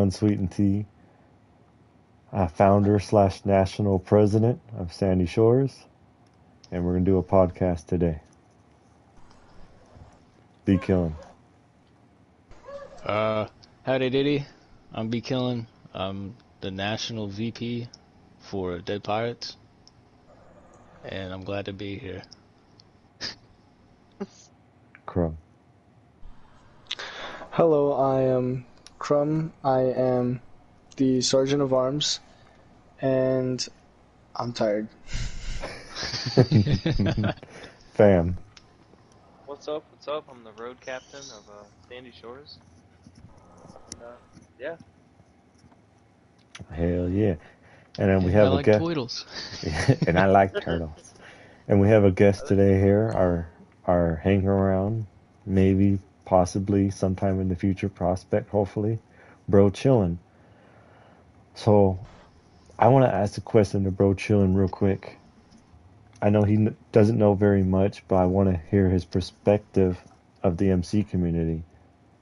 Unsweetened Tea, founder slash national president of Sandy Shores, and we're gonna do a podcast today. Be killing. Howdy Diddy, I'm B Killin. I'm the national VP for Dead Pirates, and I'm glad to be here. Crumb. Hello, I am Crumb. I am the Sergeant of Arms, and I'm tired. Fam. What's up? What's up? I'm the road captain of Sandy Shores. And, yeah. Hell yeah. And then we And have I a like guest. turtles. And I like turtles. And we have a guest today here, our hang around, maybe, possibly, sometime in the future prospect, hopefully, Bro Chillin'. So, I want to ask a question to Bro Chillin' real quick. I know he doesn't know very much, but I want to hear his perspective of the MC community.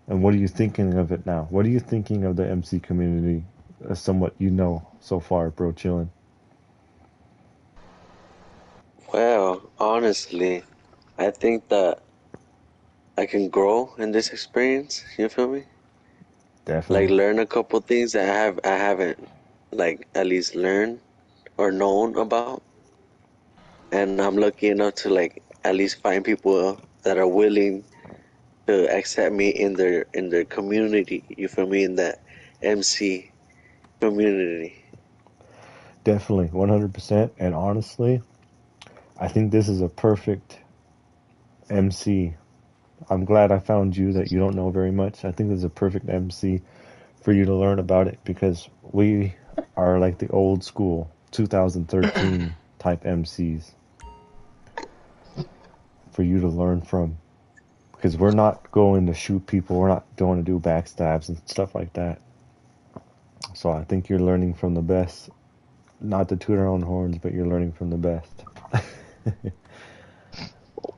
And what are you thinking of it now? What are you thinking of the MC community, somewhat you know so far, Bro Chillin'? Well, honestly, I think that I can grow in this experience. You feel me? Definitely. Like learn a couple things that I haven't like at least learned or known about, and I'm lucky enough to like at least find people that are willing to accept me in their community. You feel me? In that MC community. Definitely, 100%. And honestly, I think this is a perfect MC. I'm glad I found you that you don't know very much. I think this is a perfect MC for you to learn about it because we are like the old school 2013 type MCs for you to learn from. Because we're not going to shoot people, we're not going to do backstabs and stuff like that. So I think you're learning from the best. Not to toot our own horns, but you're learning from the best.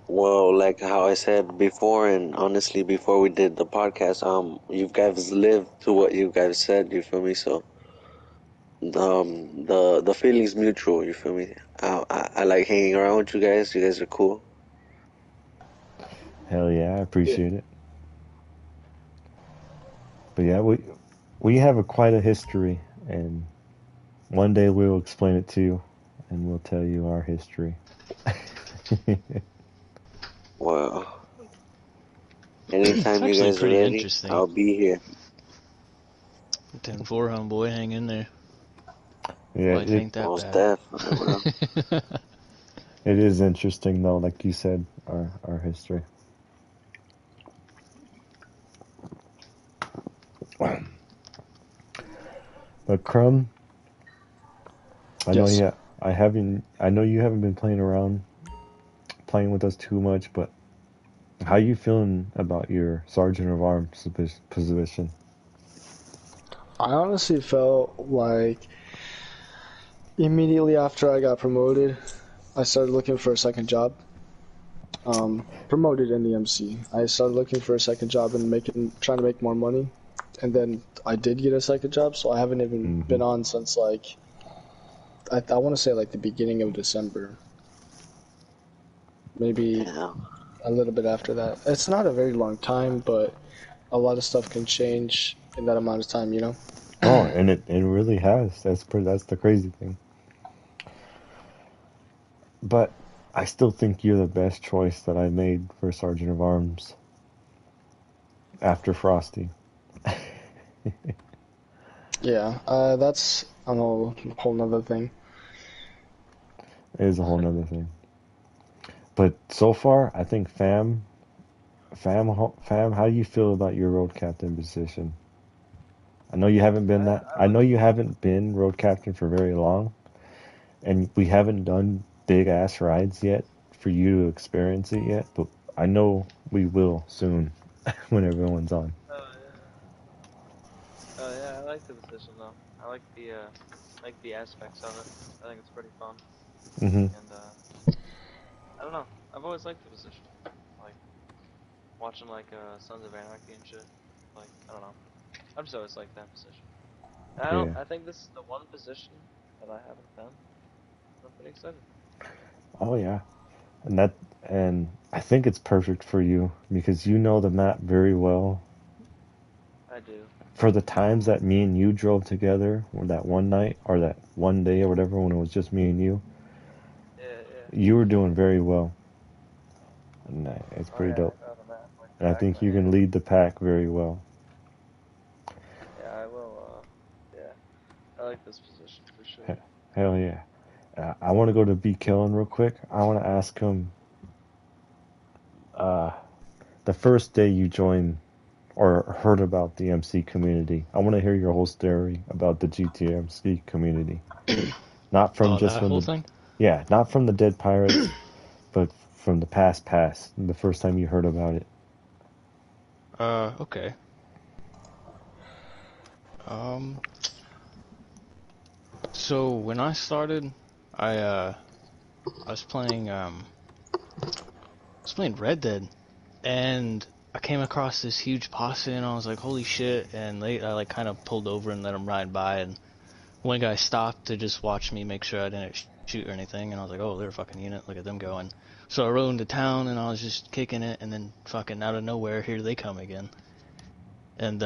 Well, like how I said before, and honestly, before we did the podcast, you guys lived to what you guys said. You feel me? So, the feeling's mutual. You feel me? I like hanging around with you guys. You guys are cool. Hell yeah, I appreciate it. But yeah, we have quite a history, and one day we'll explain it to you, and we'll tell you our history. Well, anytime you Actually guys are pretty ready, interesting. I'll be here. 10-4, homeboy, hang in there. Yeah, Life ain't that Most bad. definitely. it is interesting though, like you said, our history. But Crumb, I know Yes. I know you haven't been playing with us too much, but how you feeling about your Sergeant of Arms position? I honestly felt like immediately after I got promoted, I started looking for a second job. Promoted in the MC. I started looking for a second job and trying to make more money. And then I did get a second job, so I haven't even been on since like, I want to say like the beginning of December. Maybe Yeah. a little bit after that. It's not a very long time, but a lot of stuff can change in that amount of time, you know? Oh, and it really has. That's the crazy thing. But I still think you're the best choice that I made for Sergeant of Arms after Frosty. Yeah, that's a whole nother thing. It is a whole nother thing. But so far, I think Fam, how do you feel about your road captain position? I know you haven't been that. I know you haven't been road captain for very long, and we haven't done big ass rides yet for you to experience it yet. But I know we will soon when everyone's on. Oh yeah. Oh yeah. I like the position though. I like the aspects of it. I think it's pretty fun. Hmm. And I don't know. I've always liked the position. Like watching like Sons of Anarchy and shit. Like I don't know. I'm just always like that position. Yeah. I think this is the one position that I haven't done. I'm pretty excited. Oh yeah. And I think it's perfect for you because you know the map very well. I do. For the times that me and you drove together, or that one night, or that one day, or whatever, when it was just me and you, Yeah. you were doing very well. And it's Oh pretty yeah, dope. I got the map like the And I back of think my you can hand. lead the pack very well. Yeah, I will. Yeah, I like this position for sure. Hell yeah. I want to go to B. Killen real quick. I want to ask him uh, the first day you joined or heard about the MC community. I want to hear your whole story about the GTMC community. Not from Oh, just that from whole the, thing? yeah, not from the Dead Pirates, but from the past, the first time you heard about it. Okay. Um, so when I started, I was playing, Red Dead, and I came across this huge posse, and I was like, holy shit, and I like kind of pulled over and let them ride by, and one guy stopped to just watch me make sure I didn't shoot or anything, and I was like, oh, they're a fucking unit, look at them going. So I rode into town, and I was just kicking it, and then fucking out of nowhere, here they come again. And,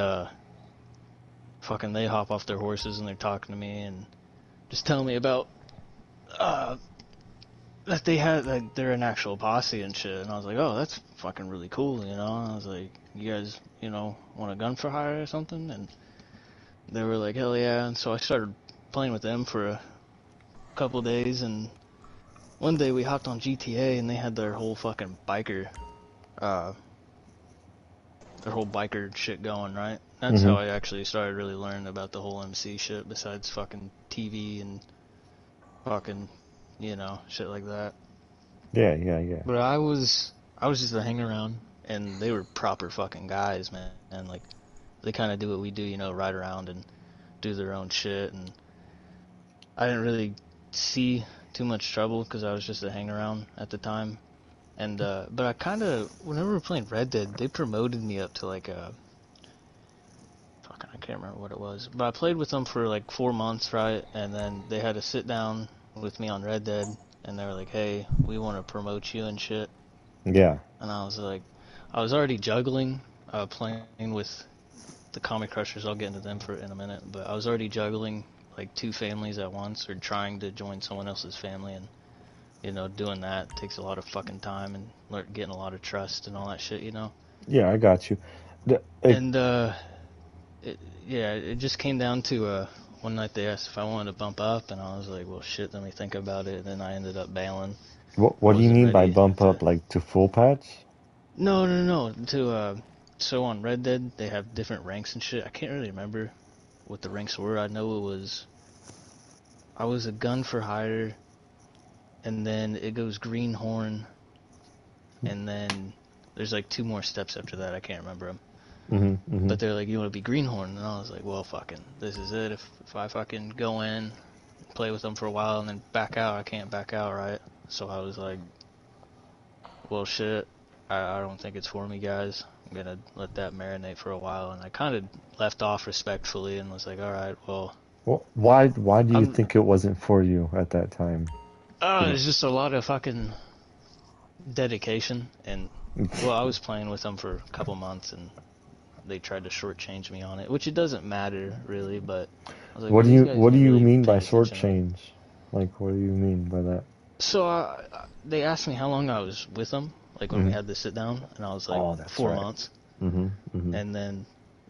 fucking they hop off their horses, and they're talking to me, and just telling me about, that they had, like, they're an actual posse and shit, and I was like, oh, that's fucking really cool, you know? I was like, you guys, want a gun for hire or something? And they were like, hell yeah, and so I started playing with them for a couple days, and one day we hopped on GTA, and they had their whole fucking their whole biker shit going, right? That's how I actually started really learning about the whole MC shit, besides fucking TV and fucking, shit like that. Yeah. But I was just a hang around, and they were proper fucking guys, man. And like, they kind of do what we do, ride around and do their own shit. And I didn't really see too much trouble because I was just a hang around at the time. And but I kind of, whenever we were playing Red Dead, they promoted me up to like a fucking, I can't remember what it was, but I played with them for like 4 months, right? And then they had to sit down with me on Red Dead, and they were like, hey, we want to promote you and shit. Yeah. And I was like, I was already juggling, playing with the Comic Crushers. I'll get into them in a minute, but I was already juggling like 2 families at once, or trying to join someone else's family, and doing that takes a lot of fucking time and getting a lot of trust and all that shit, Yeah, I got you. And it just came down to one night they asked if I wanted to bump up, and I was like, well, shit, let me think about it. And then I ended up bailing. What I do you wasn't mean by ready bump to. up, like to full patch? No. So on Red Dead, they have different ranks and shit. I can't really remember what the ranks were. I know I was a gun for hire, and then it goes greenhorn, and then there's like 2 more steps after that. I can't remember them. But they're like, you want to be greenhorn? And I was like, well, fucking, this is it. If I fucking go in, play with them for a while, and then back out, I can't back out, right? So I was like, well, shit, I don't think it's for me, guys. I'm gonna let that marinate for a while. And I kind of left off respectfully and was like, all right, well, Why do you I'm. think it wasn't for you at that time? There's just a lot of fucking dedication, and well, I was playing with them for a couple months, and they tried to shortchange me on it, which it doesn't matter really, but I was like, well, these guys What do ain't you really mean by paying attention to me. shortchange? Like, what do you mean by that? So they asked me how long I was with them, like when we had the sit down, and I was like, Oh, that's 4 right. months. And then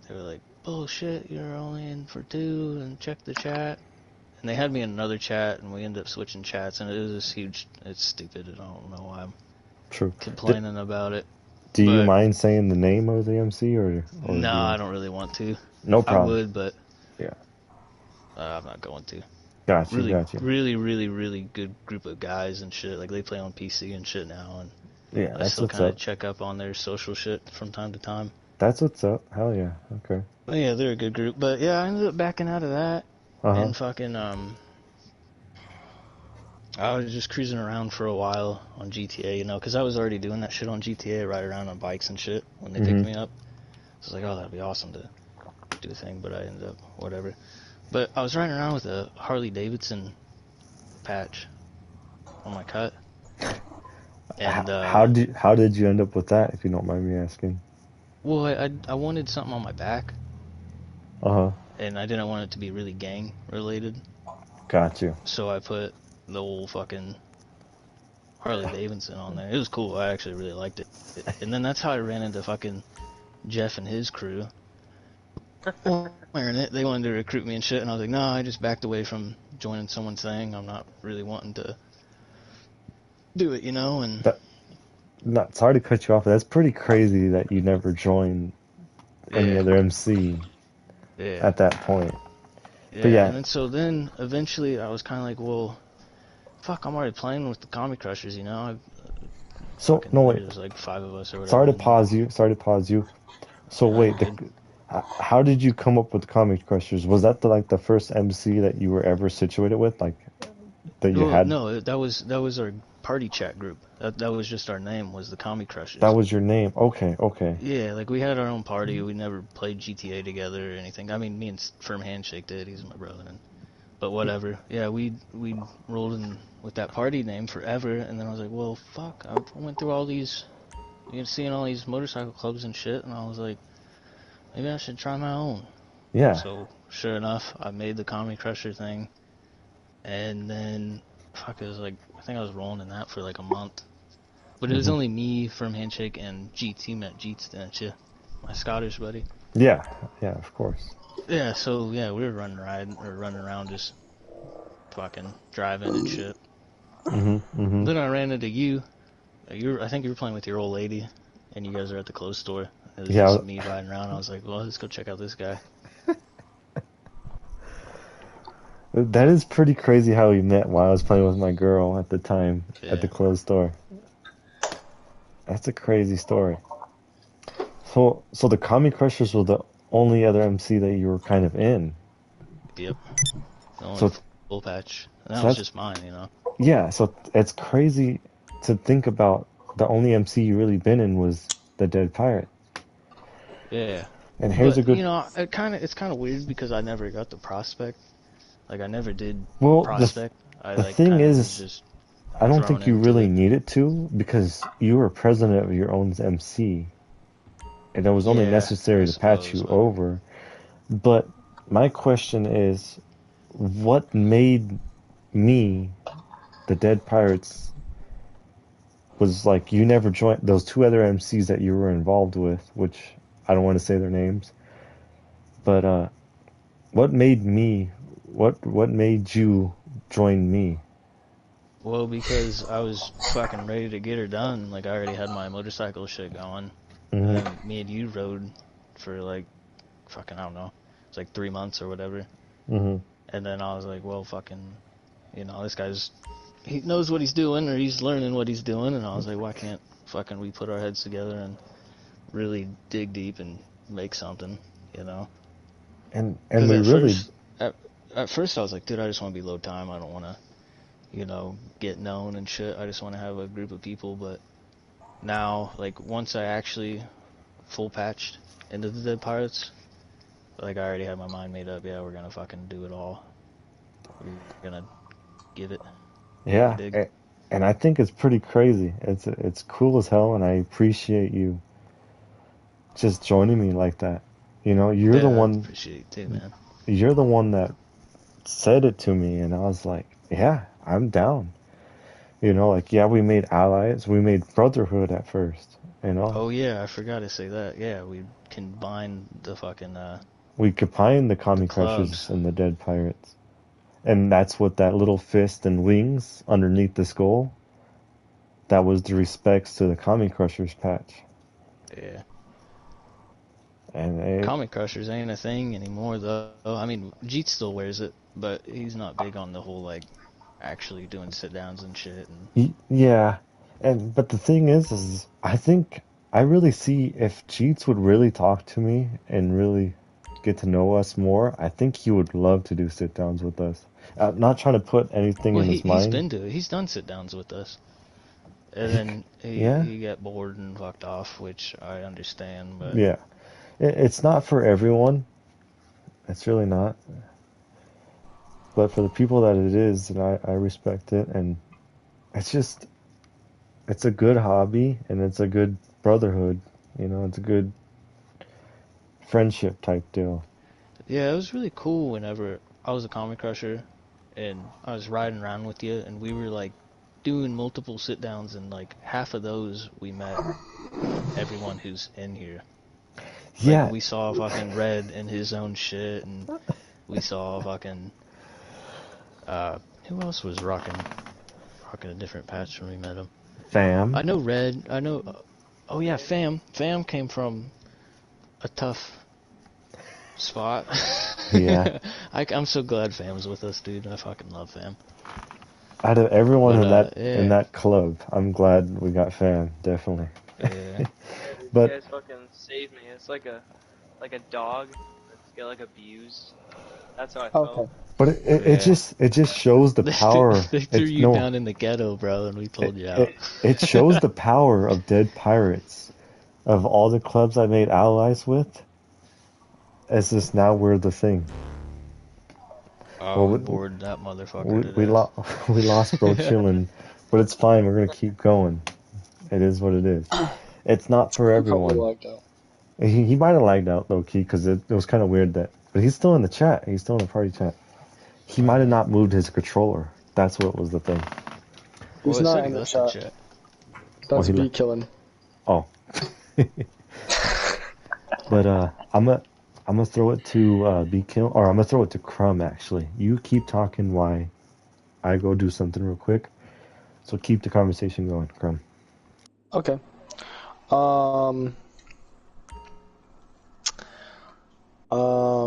they were like, bullshit, you're only in for 2, and check the chat. And they had me in another chat, and we ended up switching chats, and it was this huge, it's stupid, I don't know why I'm True. complaining about it. Do you But mind saying the name of the MC or no, do you... I don't really want to. No I problem. would, but Yeah. I'm not going to. Got you. Really, really good group of guys and shit. Like, they play on PC and shit now, and Yeah, I that's still what's kind of up. check up on their social shit from time to time. That's what's up. Hell yeah. Okay. But yeah, they're a good group. But yeah, I ended up backing out of that, and fucking I was just cruising around for a while on GTA, because I was already doing that shit on GTA, ride around on bikes and shit when they picked me up. So I was like, oh, that'd be awesome to do a thing, but I ended up whatever. But I was riding around with a Harley Davidson patch on my cut, and how did you end up with that, if you don't mind me asking? well, I wanted something on my back, Uh-huh. and I didn't want it to be really gang related. Got you. So I put the old fucking Harley Davidson on there. It was cool. I actually really liked it. And then that's how I ran into fucking Jeff and his crew. Wearing it. They wanted to recruit me and shit, and I was like, no, I just backed away from joining someone's thing. I'm not really wanting to do it, you know? And Sorry to cut you off, but that's pretty crazy that you never joined any other MC at that point. Yeah, but yeah. And then eventually I was kind of like, well, fuck, I'm already playing with the Comic Crushers, you know? No, wait. There's like 5 of us or whatever. Sorry to pause you. So wait, how did you come up with the Comic Crushers? Was that the first MC that you were ever situated with, like that you had? No, that was our party chat group. That was just our name, was the Comic Crushers. That was your name. Okay. Yeah, like we had our own party. We never played GTA together or anything. I mean, me and Firm Handshake did. He's my brother. But whatever. Yeah, we rolled in with that party name forever, and then I was like, well, fuck. I went through all these, seeing all these motorcycle clubs and shit, and I was like, maybe I should try my own. Yeah. So sure enough, I made the Comic Crusher thing, and then fuck, it was like, I think I was rolling in that for like a month. But it was only me, Firm Handshake, and Jeets. You met Jeets, didn't you? My Scottish buddy. Yeah, of course. Yeah, so yeah, we were running around just fucking driving and shit. Then I ran into you. I think you were playing with your old lady, and you guys are at the clothes store. It was just me riding around. I was like, well, let's go check out this guy. That is pretty crazy how we met while I was playing with my girl at the time at the clothes store. That's a crazy story. So the Comic Crushers were the only other MC that you were kind of in. Yep. The only full patch. And that was just mine, you know. Yeah, so it's crazy to think about the only MC you really been in was the Dead Pirate. Yeah. And here's a good... You know, it's kind of weird because I never got the prospect. Like, I never did prospect. The thing is, I don't think you really needed to, because you were president of your own MC. And it was only necessary to patch you over. But my question is, what made me, the Dead Pirates, was like, you never joined those 2 other MCs that you were involved with, which I don't want to say their names. But what made you join me? Well, because I was fucking ready to get her done. Like, I already had my motorcycle shit going. And then me and you rode for like, fucking, I don't know, it's like 3 months or whatever. And then I was like, well, fucking, this guy's, he knows what he's doing, or he's learning what he's doing. And I was like, why can't fucking we put our heads together and really dig deep and make something, you know? And we really... At first I was like, dude, I just want to be low time. I don't want to, get known and shit. I just want to have a group of people. But now, like, once I actually full patched into the Dead Pirates, like, I already had my mind made up. Yeah, we're going to fucking do it all. We're going to give it. Yeah, and I think it's pretty crazy. It's cool as hell, and I appreciate you just joining me like that. You're the one... I appreciate it too, man. You're the one that said it to me, and I was like, yeah, I'm down. We made allies. We made brotherhood at first, Oh, yeah, I forgot to say that. Yeah, we combined the fucking... we combined the Comic Crushers and the Dead Pirates. And that's what that little fist and wings underneath the skull, that was the respects to the Comic Crushers patch. Yeah. And Comic Crushers ain't a thing anymore, though. I mean, Jeet still wears it, but he's not big on the whole, like, actually doing sit-downs and shit. Yeah. But the thing is I think I really see if Jeets would really talk to me and really get to know us more, I think he would love to do sit-downs with us. Not trying to put anything in his mind. He's done sit-downs with us. And then he got bored and fucked off, which I understand, but... Yeah. It's not for everyone, It's really not. But for the people that it is, and I respect it, and it's just, it's a good hobby, and it's a good brotherhood. You know, it's a good friendship type deal. Yeah, it was really cool whenever I was a Comic Crusher and I was riding around with you and we were like doing multiple sit downs, and like half of those we met everyone who's in here. Yeah. Like, we saw fucking Red and his own shit, and we saw fucking who else was rocking a different patch when we met him? Fam. I know Red. I know. Oh yeah, Fam. Fam came from a tough spot. Yeah. I'm so glad Fam's with us, dude. I fucking love Fam. Out of everyone But, in that club, I'm glad we got Fam, definitely. Yeah. But you guys fucking saved me. It's like a dog that's get like abused. That's how I felt. Okay. but it just shows the power. They threw you down in the ghetto, bro, and we pulled you out. It shows the power of Dead Pirates. Of all the clubs I made allies with, it's just now we're the thing. Oh, Well, we bored that motherfucker. we lost Bro Chillin', but it's fine. We're gonna keep going. It is what it is. It's not for everyone. Lagged out. He might have lagged out low key because it was kind of weird that, but he's still in the chat. He's still in the party chat. He might have not moved his controller. That's what was the thing. He's Well, not in the chat. That's he B left. killing. Oh. But I'm gonna throw it to B Kill, or I'm gonna throw it to Crumb. Actually, you keep talking while I go do something real quick. So keep the conversation going, Crumb. Okay.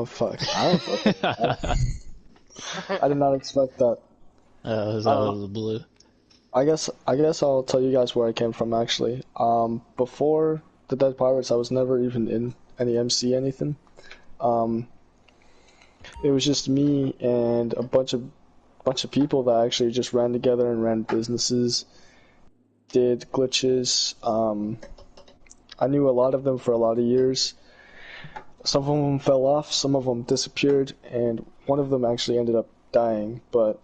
Fuck. I did not expect that. Was out of the blue. I guess I'll tell you guys where I came from actually. Before the Dead Pirates, I was never even in any MC anything. It was just me and a bunch of people that actually just ran together and ran businesses, did glitches. I knew a lot of them for a lot of years. Some of them fell off, some of them disappeared, and one of them actually ended up dying, but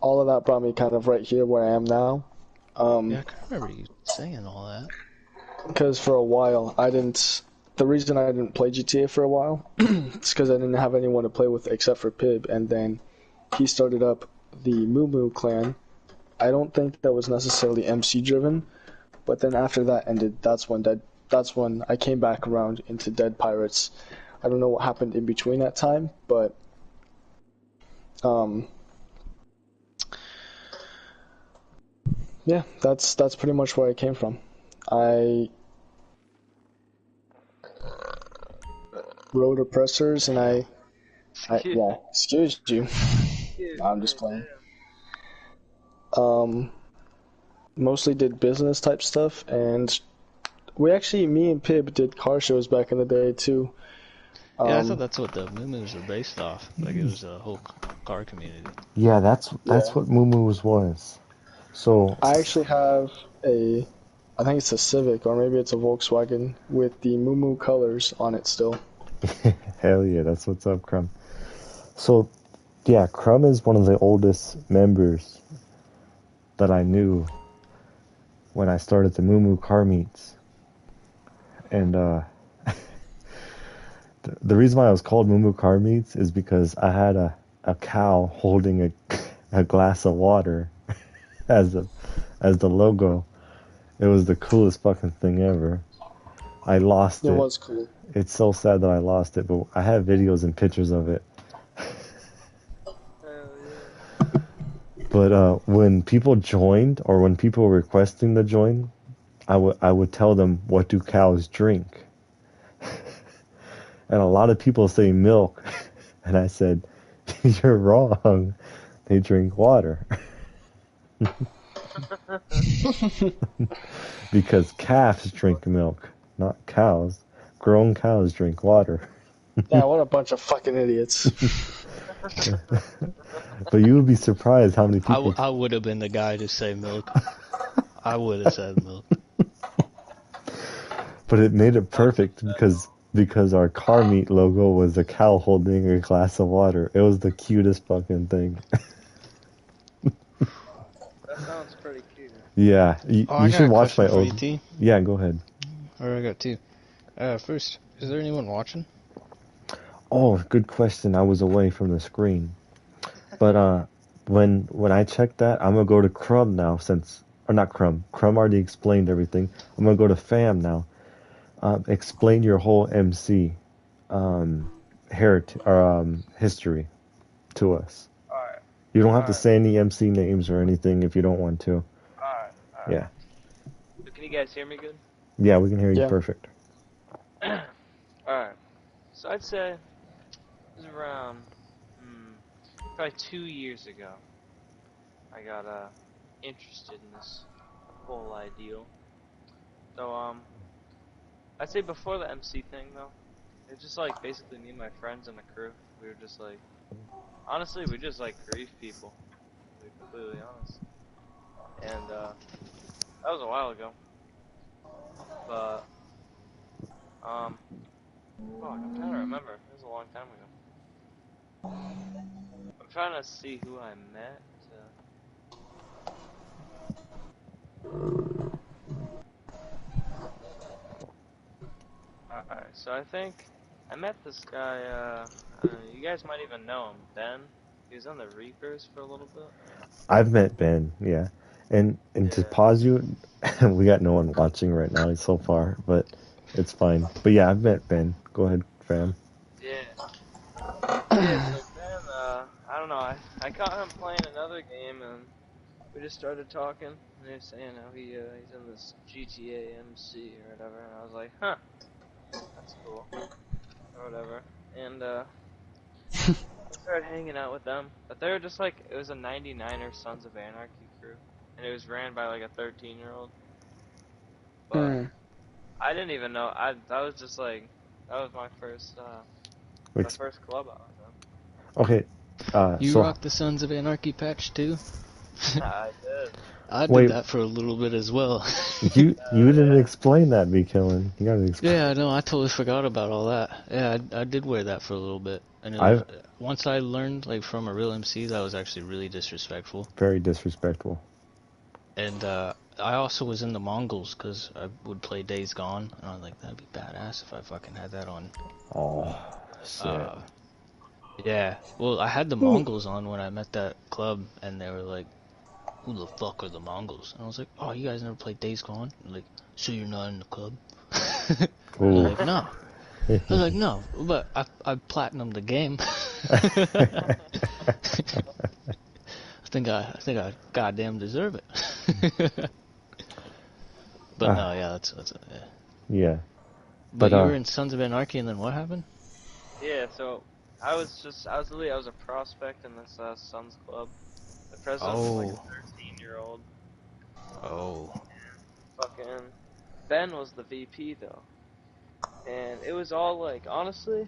all of that brought me kind of right here where I am now. Yeah, I can remember you saying all that. Because for a while, the reason I didn't play GTA for a while is because I didn't have anyone to play with except for Pib, and then he started up the Moo Moo clan. I don't think that was necessarily MC driven, but then after that ended, that's when I came back around into Dead Pirates. I don't know what happened in between that time, but yeah, that's pretty much where I came from. I rode oppressors, and I excuse you. No, I'm just playing. Mostly did business type stuff, and me and Pib did car shows back in the day too. Yeah, I thought that's what the Moo-Moos were based off. Like, it was a whole car community. Yeah, that's what Moo Moo's was. So I actually have I think it's a Civic, or maybe it's a Volkswagen, with the Moo Moo colors on it still. Hell yeah, that's what's up, Crumb. So, yeah, Crumb is one of the oldest members that I knew when I started the Moo Moo car meets. And the reason why I was called Moo Moo car meets is because I had a cow holding a glass of water as the logo. It was the coolest fucking thing ever. I lost it. It was cool. It's so sad that I lost it, but I have videos and pictures of it. But when people joined, or when people were requesting to join, I would tell them, what do cows drink? And a lot of people say milk. And I said, you're wrong. They drink water. Because calves drink milk, not cows. Grown cows drink water. Yeah, what a bunch of fucking idiots. But you would be surprised how many people... I would have been the guy to say milk. I would have said milk. But it made it perfect because because our car meet logo was a cow holding a glass of water. It was the cutest fucking thing. That sounds pretty cute. Yeah, Oh, I you got should a watch question my for you, old. T. Yeah, go ahead. Or I got two. First, is there anyone watching? Oh, good question. I was away from the screen, but when I check that, I'm gonna go to Crumb now since or not Crumb. Crumb already explained everything. I'm gonna go to Fam now. Explain your whole MC history to us. Alright, You don't have to alright, say any MC names or anything if you don't want to. alright, alright. Yeah. So can you guys hear me good? Yeah, we can hear you Yeah. perfect. Alright. So I'd say it was around probably 2 years ago. I got interested in this whole ideal. So I'd say before the MC thing though, it's just like basically me and my friends and the crew. We were just like, honestly, we just like grief people. To be completely honest. And that was a while ago. But fuck, I'm trying to remember. It was a long time ago. I'm trying to see who I met. Alright, so I think I met this guy, I don't know, you guys might even know him, Ben. He was on the Reapers for a little bit. I've met Ben, yeah. And to Yeah. pause you, we got no one watching right now so far, but it's fine. But yeah, I've met Ben. Go ahead, fam. Yeah. Yeah, so Ben, I don't know, I caught him playing another game and we just started talking and he was saying how he's in this GTA MC or whatever and I was like, huh, that's cool. Or whatever. And I started hanging out with them, but they were just like, it was a 99er Sons of Anarchy crew, and it was ran by like a 13-year-old. But I didn't even know. That was just like that was my Ex- first club out with them. Okay, You so rock the Sons of Anarchy patch too? I did. I did wait, that for a little bit as well. you didn't explain that, B. Killen. You gotta explain. Yeah, no, I totally forgot about all that. Yeah, I did wear that for a little bit, and it was I've once I learned like from a real MC that was actually really disrespectful. very disrespectful. And I also was in the Mongols because I would play Days Gone, and I was like, that'd be badass if I fucking had that on. Oh shit. Yeah, well, I had the Mongols on when I met that club, and they were like, who the fuck are the Mongols? And I was like, oh, you guys never played Days Gone? And like, so you're not in the club? They're Ooh. like, no. I was like, no, but I platinumed the game. I think I goddamn deserve it. But no, yeah, that's yeah. Yeah. But But you were in Sons of Anarchy, and then what happened? Yeah, so I was a prospect in this Suns club. The president was like a Oh, 13-year-old. oh, Fucking Ben was the VP though, and it was all like honestly,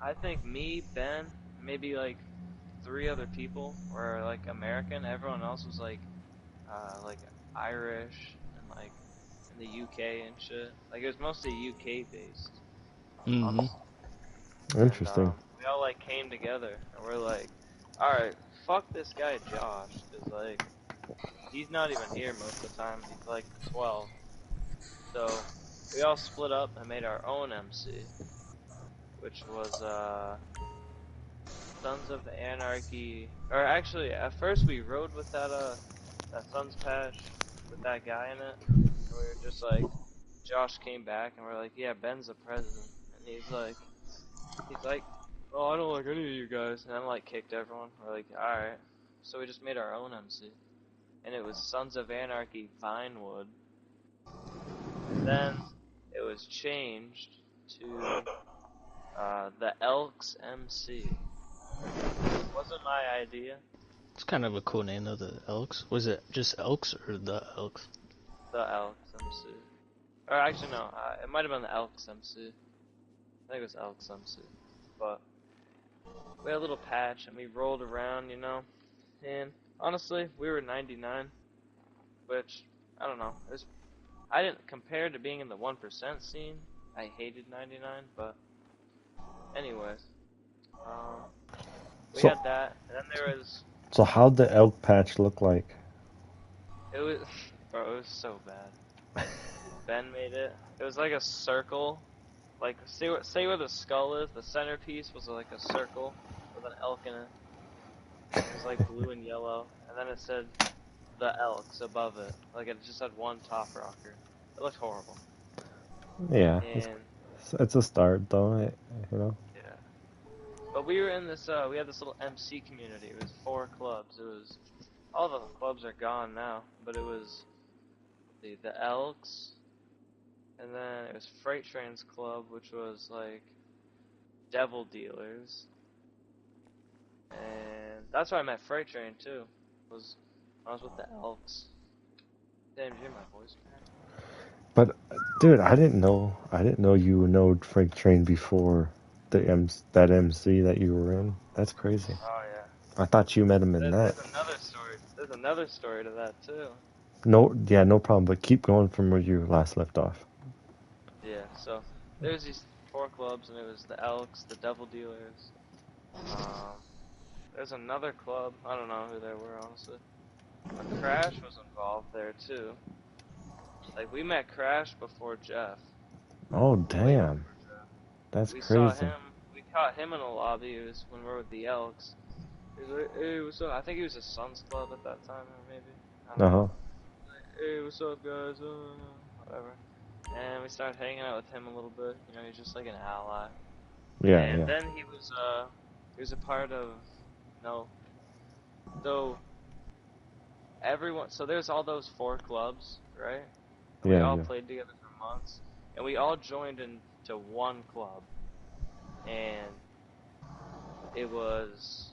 I think me, Ben, maybe like 3 other people were like American. Everyone else was like Irish and like in the UK and shit. Like it was mostly UK based, mm-hmm. honestly. And interesting. we all like came together and we're like, all right, fuck this guy Josh, cause like he's not even here most of the time. He's like 12. So we all split up and made our own MC, which was Sons of Anarchy. Or actually, at first we rode with that Sons patch with that guy in it, and we were just like, Josh came back and we're like, yeah, Ben's the president, and he's like, oh, I don't like any of you guys, and then like kicked everyone. We're like, all right, so we just made our own MC, and it was Sons of Anarchy Vinewood. Then it was changed to the Elks MC. It wasn't my idea. It's kind of a cool name though, the Elks. Was it just Elks or the Elks? The Elks MC. Or actually, no, it might have been the Elks MC. I think it was Elks MC. But we had a little patch and we rolled around, you know. And honestly, we were 99, which I don't know. I didn't compare to being in the 1% scene. I hated 99, but anyways. We So- had that, and then there was, So how'd the elk patch look like? it was, bro, it was so bad. Ben made it. It was like a circle, like, say where the skull is, the centerpiece was like a circle with an elk in it. It was like blue and yellow, and then it said the Elks above it. Like it just had one top rocker. It looked horrible. Yeah, And it's a start though, you know. yeah, but we were in this. We had this little MC community. It was 4 clubs. It was all the clubs are gone now, but it was the Elks, and then it was Freight Trains Club, which was like Devil Dealers, and that's where I met Freight Train too. Was I was with the Elks. Damn, you hear my voice, man? But dude, I didn't know you know Frank Train before that MC that you were in. That's crazy. Oh yeah. I thought you met him in that. There's another story. There's another story to that too. No, yeah, no problem. But keep going from where you last left off. Yeah. So there's these 4 clubs, and it was the Elks, the Devil Dealers. There's another club. I don't know who they were honestly. But Crash was involved there too. Like we met Crash before Jeff. Oh damn, that's We crazy. saw him. We caught him in a lobby. It was when we were with the Elks. He was like, hey, what's up? I think he was a Suns club at that time, or maybe. I don't know. Hey, what's up, guys? Whatever. And we started hanging out with him a little bit. You know, he's just like an ally. Yeah, And yeah. then he was a part of, so everyone. So there's all those 4 clubs, right? And we Yeah, all yeah. played together for months, and we all joined into one club, and it was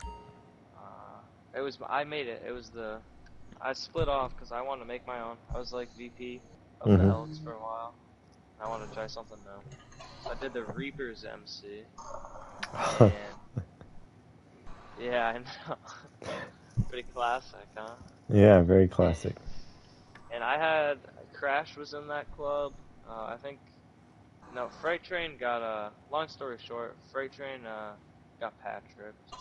I made it. It was I split off because I wanted to make my own. I was like VP of the Elks for a while. And I wanted to try something new. So I did the Reapers MC. And yeah, I know. Pretty classic, huh? Yeah, very classic. And I had Crash was in that club. I think Freight Train got long story short, Freight Train got patch ripped.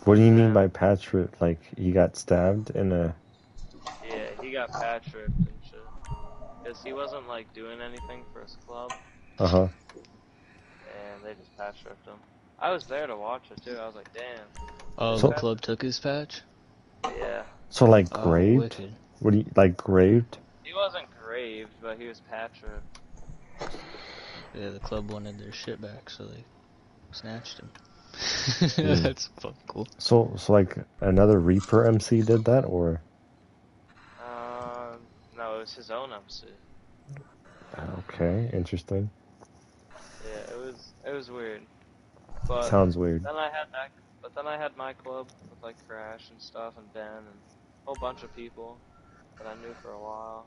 What do you mean by patch rip? Like he got stabbed in a? Yeah, he got patch ripped and shit. Because he wasn't like doing anything for his club. Uh huh. And they just patch ripped him. I was there to watch it too. I was like, damn. Oh, So- the club took his patch? Yeah. So like Oh, graved? wicked. What do you like graved? He wasn't graved, but he was patch ripped. Yeah, the club wanted their shit back, so they snatched him. Mm. That's fucking cool. So like another Reaper MC did that, or? No, it was his own MC. Okay, interesting. Yeah, it was weird. But Sounds weird. then I had my club with like Crash and stuff and Ben and a whole bunch of people that I knew for a while.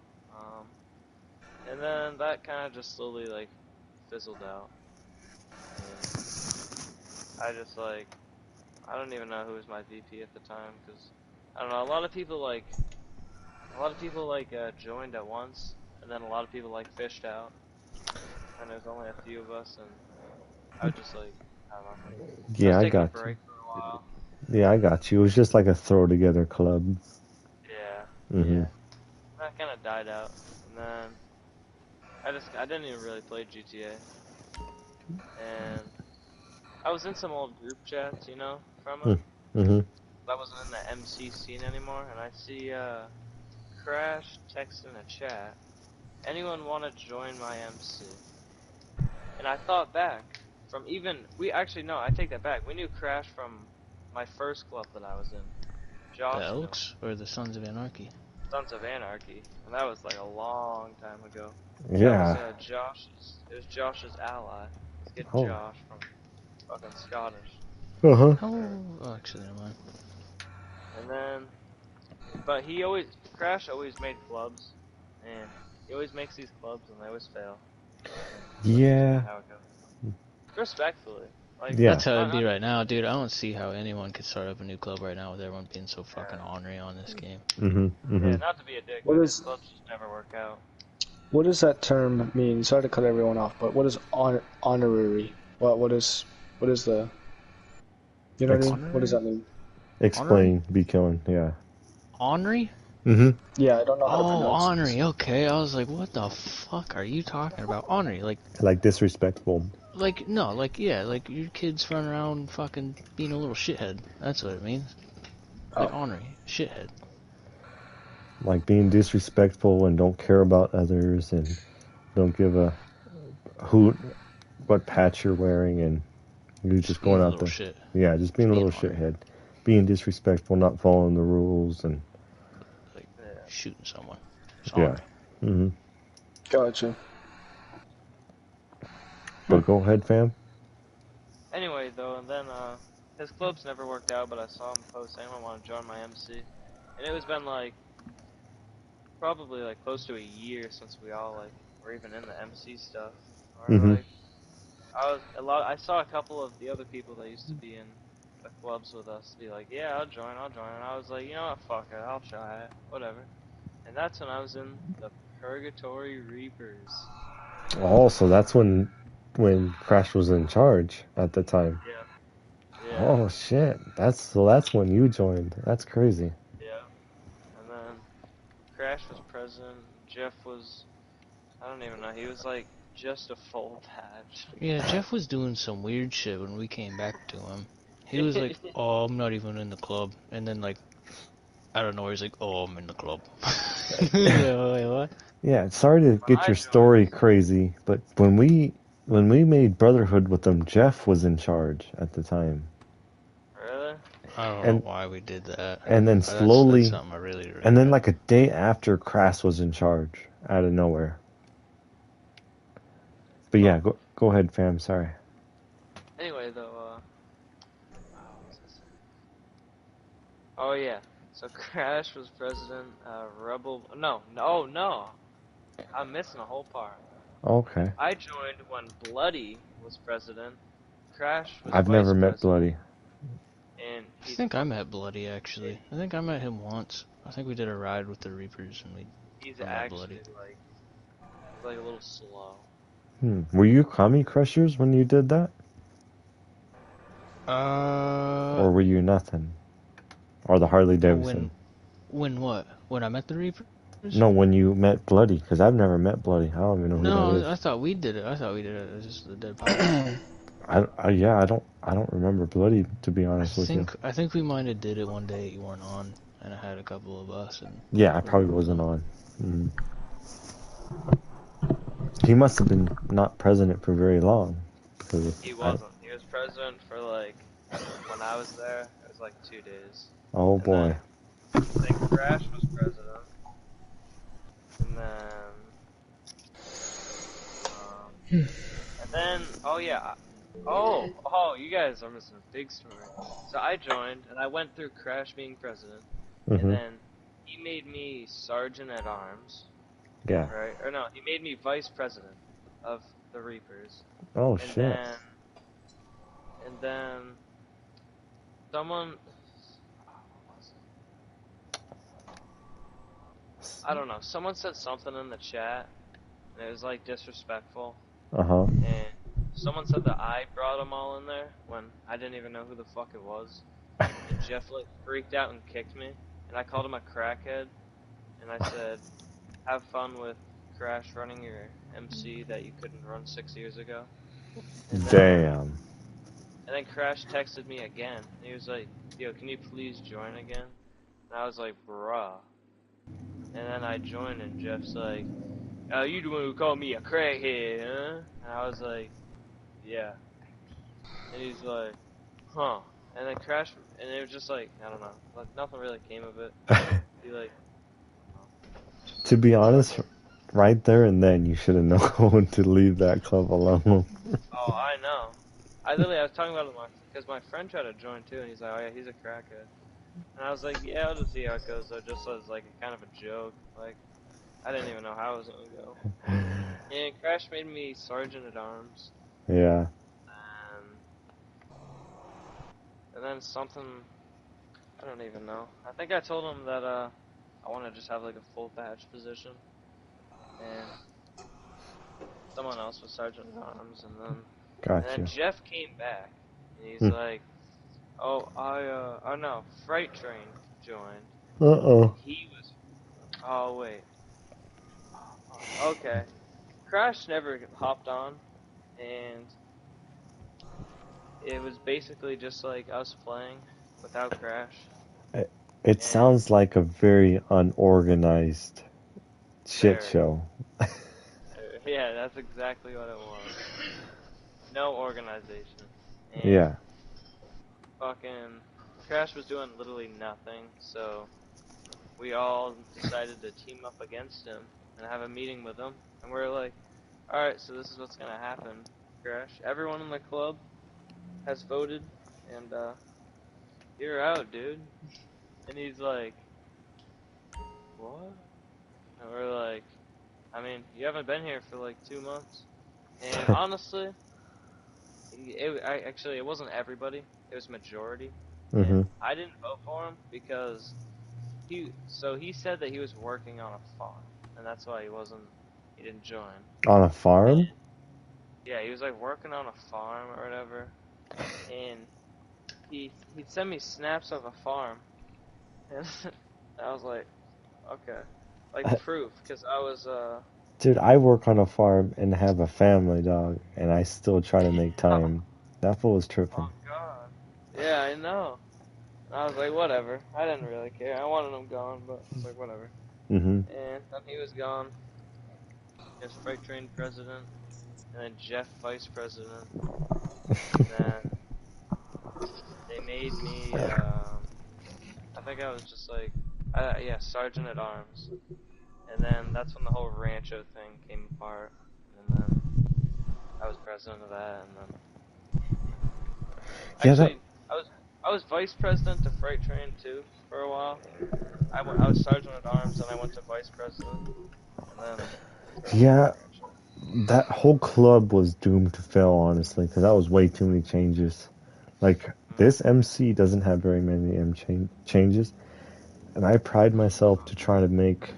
And then that kind of just slowly like fizzled out. And I just like I don't even know who was my VP at the time because I don't know. A lot of people joined at once, and then a lot of people like fished out. And there's only a few of us, and I was just like I don't know. Yeah, I taking a got you. break for a while. Yeah, I got you. It was just like a throw together club. Yeah. Mm-hmm. Yeah. That kind of died out, and then I didn't even really play GTA, and I was in some old group chats, from it. Mm-hmm. I wasn't in the MC scene anymore, and I see Crash text in a chat. Anyone want to join my MC? And I thought back from I take that back. We knew Crash from my first club that I was in. Josh The knew him. Elks or the Sons of Anarchy? Sons of Anarchy, and that was like a long time ago. Yeah. That was it was Josh's ally. Let's get Oh. Josh from fucking Scottish. Uh-huh. Oh, actually, never mind. And then, but Crash always made clubs, and he always makes these clubs and they always fail. Yeah. How it goes. Respectfully. Like, Yeah. That's how it'd be right now, dude. I don't see how anyone could start up a new club right now with everyone being so fucking ornery on this game. Mm-hmm. Mm-hmm. Yeah, not to be a dick, What but is- these clubs just never work out. What does that term mean? Sorry to cut everyone off, but what is honorary? What is the? You know what I mean? What does that mean? Explain, be killing, yeah. Ornery? Mm-hmm. Yeah, I don't know how to Oh, pronounce it. ornery. Okay, I was like, what the fuck are you talking about? Ornery, Like disrespectful. no, like your kids run around fucking being a little shithead. That's what it means. Like ornery, shithead. Like being disrespectful and don't care about others and don't give a hoot what patch you're wearing and you're just going being a out little there. shit. Yeah, just being a Being little ornery. shithead. Being disrespectful, not following the rules and Like shooting someone. It's yeah. ornery. Mm-hmm. Gotcha. But go ahead, fam. Anyway, though, and then his clubs never worked out, but I saw him post saying I want to join my MC, and it was been like probably like close to a year since we all like were even in the MC stuff. Or Mm-hmm. like I saw a couple of the other people that used to be in the clubs with us be like, yeah, I'll join, and I was like, you know what, fuck it, I'll try it, whatever. And that's when I was in the Purgatory Reapers. Oh, so that's when Crash was in charge at the time. Yeah. Yeah. Oh shit. That's when you joined. That's crazy. Yeah. And then Crash was president. Jeff was, I don't even know. He was like just a full patch. Yeah, Jeff was doing some weird shit when we came back to him. He was like, oh, I'm not even in the club. And then like, I don't know, he's like, oh, I'm in the club. Wait, what? Yeah, sorry to get your story crazy, but when we made Brotherhood with them, Jeff was in charge at the time. Really? I don't know why we did that. And then slowly, that's something I really regret. and then like a day after, Crass was in charge out of nowhere. But yeah, go ahead, fam. Sorry. Anyway, though, oh yeah. So Crash was president. Rebel. No. I'm missing a whole part. Okay. I joined when Bloody was president. Crash was I've vice never met president, Bloody. And I think I met Bloody, actually. I think I met him once. I think we did a ride with the Reapers, and he's met actually Bloody. he's like a little slow. Were you Kami Crushers when you did that? Or were you nothing? Or the Harley Davidson? When what? When I met the Reapers? No, when you met Bloody, because I've never met Bloody. I don't even know who that is. No, I thought we did it. I thought we did it. It was just the dead body. I don't remember Bloody, to be honest with you. I think we might have did it one day you weren't on, and I had a couple of us. And yeah, I probably wasn't on. He must have been not president for very long. He wasn't. He was president for like, when I was there, it was like 2 days. Oh boy. Then Crash was president. And then, oh yeah. Oh, you guys are missing a big story. So I joined, and I went through Crash being president, and then he made me sergeant at arms. Yeah. Right? Or no, he made me vice president of the Reapers. Oh shit. And then someone, I don't know, someone said something in the chat, and it was like disrespectful. And someone said that I brought them all in there when I didn't even know who the fuck it was. And Jeff like freaked out and kicked me, and I called him a crackhead, and I said, have fun with Crash running your MC that you couldn't run 6 years ago. Damn. And then Crash texted me again, and he was like, yo, can you please join again? And I was like, bruh. And then I joined, and Jeff's like, oh, you the one who called me a crackhead, huh? And I was like, yeah. And he's like, huh. And then Crash, and it was just like, I don't know, like nothing really came of it. He like, to be honest, right there and then you should have known to leave that club alone. oh, I know. I was talking about it because my friend tried to join too, and he's like, oh yeah, he's a crackhead. And I was like, yeah, I'll just see how it goes, though, just as like a kind of a joke. Like, I didn't even know how it was gonna go. And Crash made me sergeant at arms. Yeah. And then something, I don't even know. I think I told him that I want to just have like a full badge position. And someone else was Sergeant at Arms, and then Gotcha. Jeff came back, and he's like, "Oh, no, Freight Train joined." Uh-oh. He was. Oh wait. Okay. Crash never hopped on, and it was basically just like us playing without Crash. It sounds like a very unorganized shit Very. show. Yeah, that's exactly what it was. No organization. And Yeah. fucking Crash was doing literally nothing, so we all decided to team up against him and have a meeting with him. And we're like, alright, so this is what's gonna happen, Crash. Everyone in the club has voted, and you're out, dude. And he's like, what? And we're like, I mean, you haven't been here for like 2 months. And honestly, it wasn't everybody. It was majority. Mm-hmm. And I didn't vote for him because he said that he was working on a farm, and that's why he didn't join. On a farm? Yeah, he was like working on a farm or whatever, and he'd send me snaps of a farm, and I was like, okay, like proof, because I was Dude, I work on a farm and have a family, dog, and I still try to make time. That fool was tripping. oh god, yeah, I know. And I was like, whatever. I didn't really care. I wanted him gone, but I was like, whatever. Mm-hmm. And then he was gone. As Freight Train president, and then Jeff vice president. And then they made me, I think I was just like, sergeant at arms. And then that's when the whole Rancho thing came apart. And then I was president of that, and then actually, I was vice president to Freight Train too for a while. I was sergeant at arms, and I went to vice president, and then. Yeah, that whole club was doomed to fail, honestly, because that was way too many changes. Like, this MC doesn't have very many changes, and I pride myself to try to make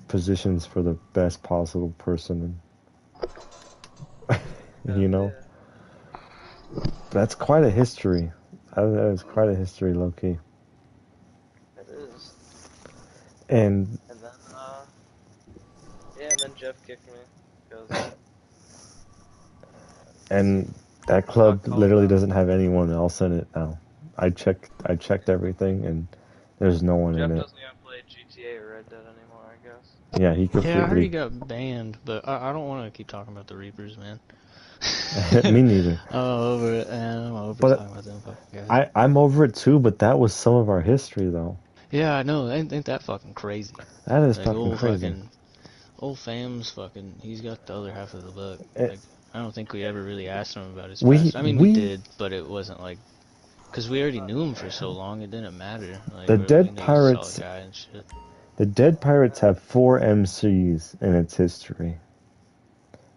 positions for the best possible person. You know? That's quite a history. That is quite a history, low-key. It is. And then Jeff kicked me. Because, and that club literally doesn't have anyone else in it now. I checked everything, and there's no one Jeff in it. Jeff doesn't even play GTA or Red Dead anymore, I guess. Yeah, he completely... Yeah, I heard he got banned, but I don't want to keep talking about the Reapers, man. Me neither. I'm over it, and I'm over But talking about them fucking guys. I'm over it too, but that was some of our history, though. Yeah, I know. Ain't that fucking crazy? That is Like, fucking crazy. Old Fam's fucking, he's got the other half of the book. It- Like, I don't think we ever really asked him about his We- past. I mean, we- we did, but it wasn't like, because we already knew him for so long, it didn't matter. Like, The we Dead knew he was a Pirates- solid guy and shit. The Dead Pirates have 4 MCs in its history.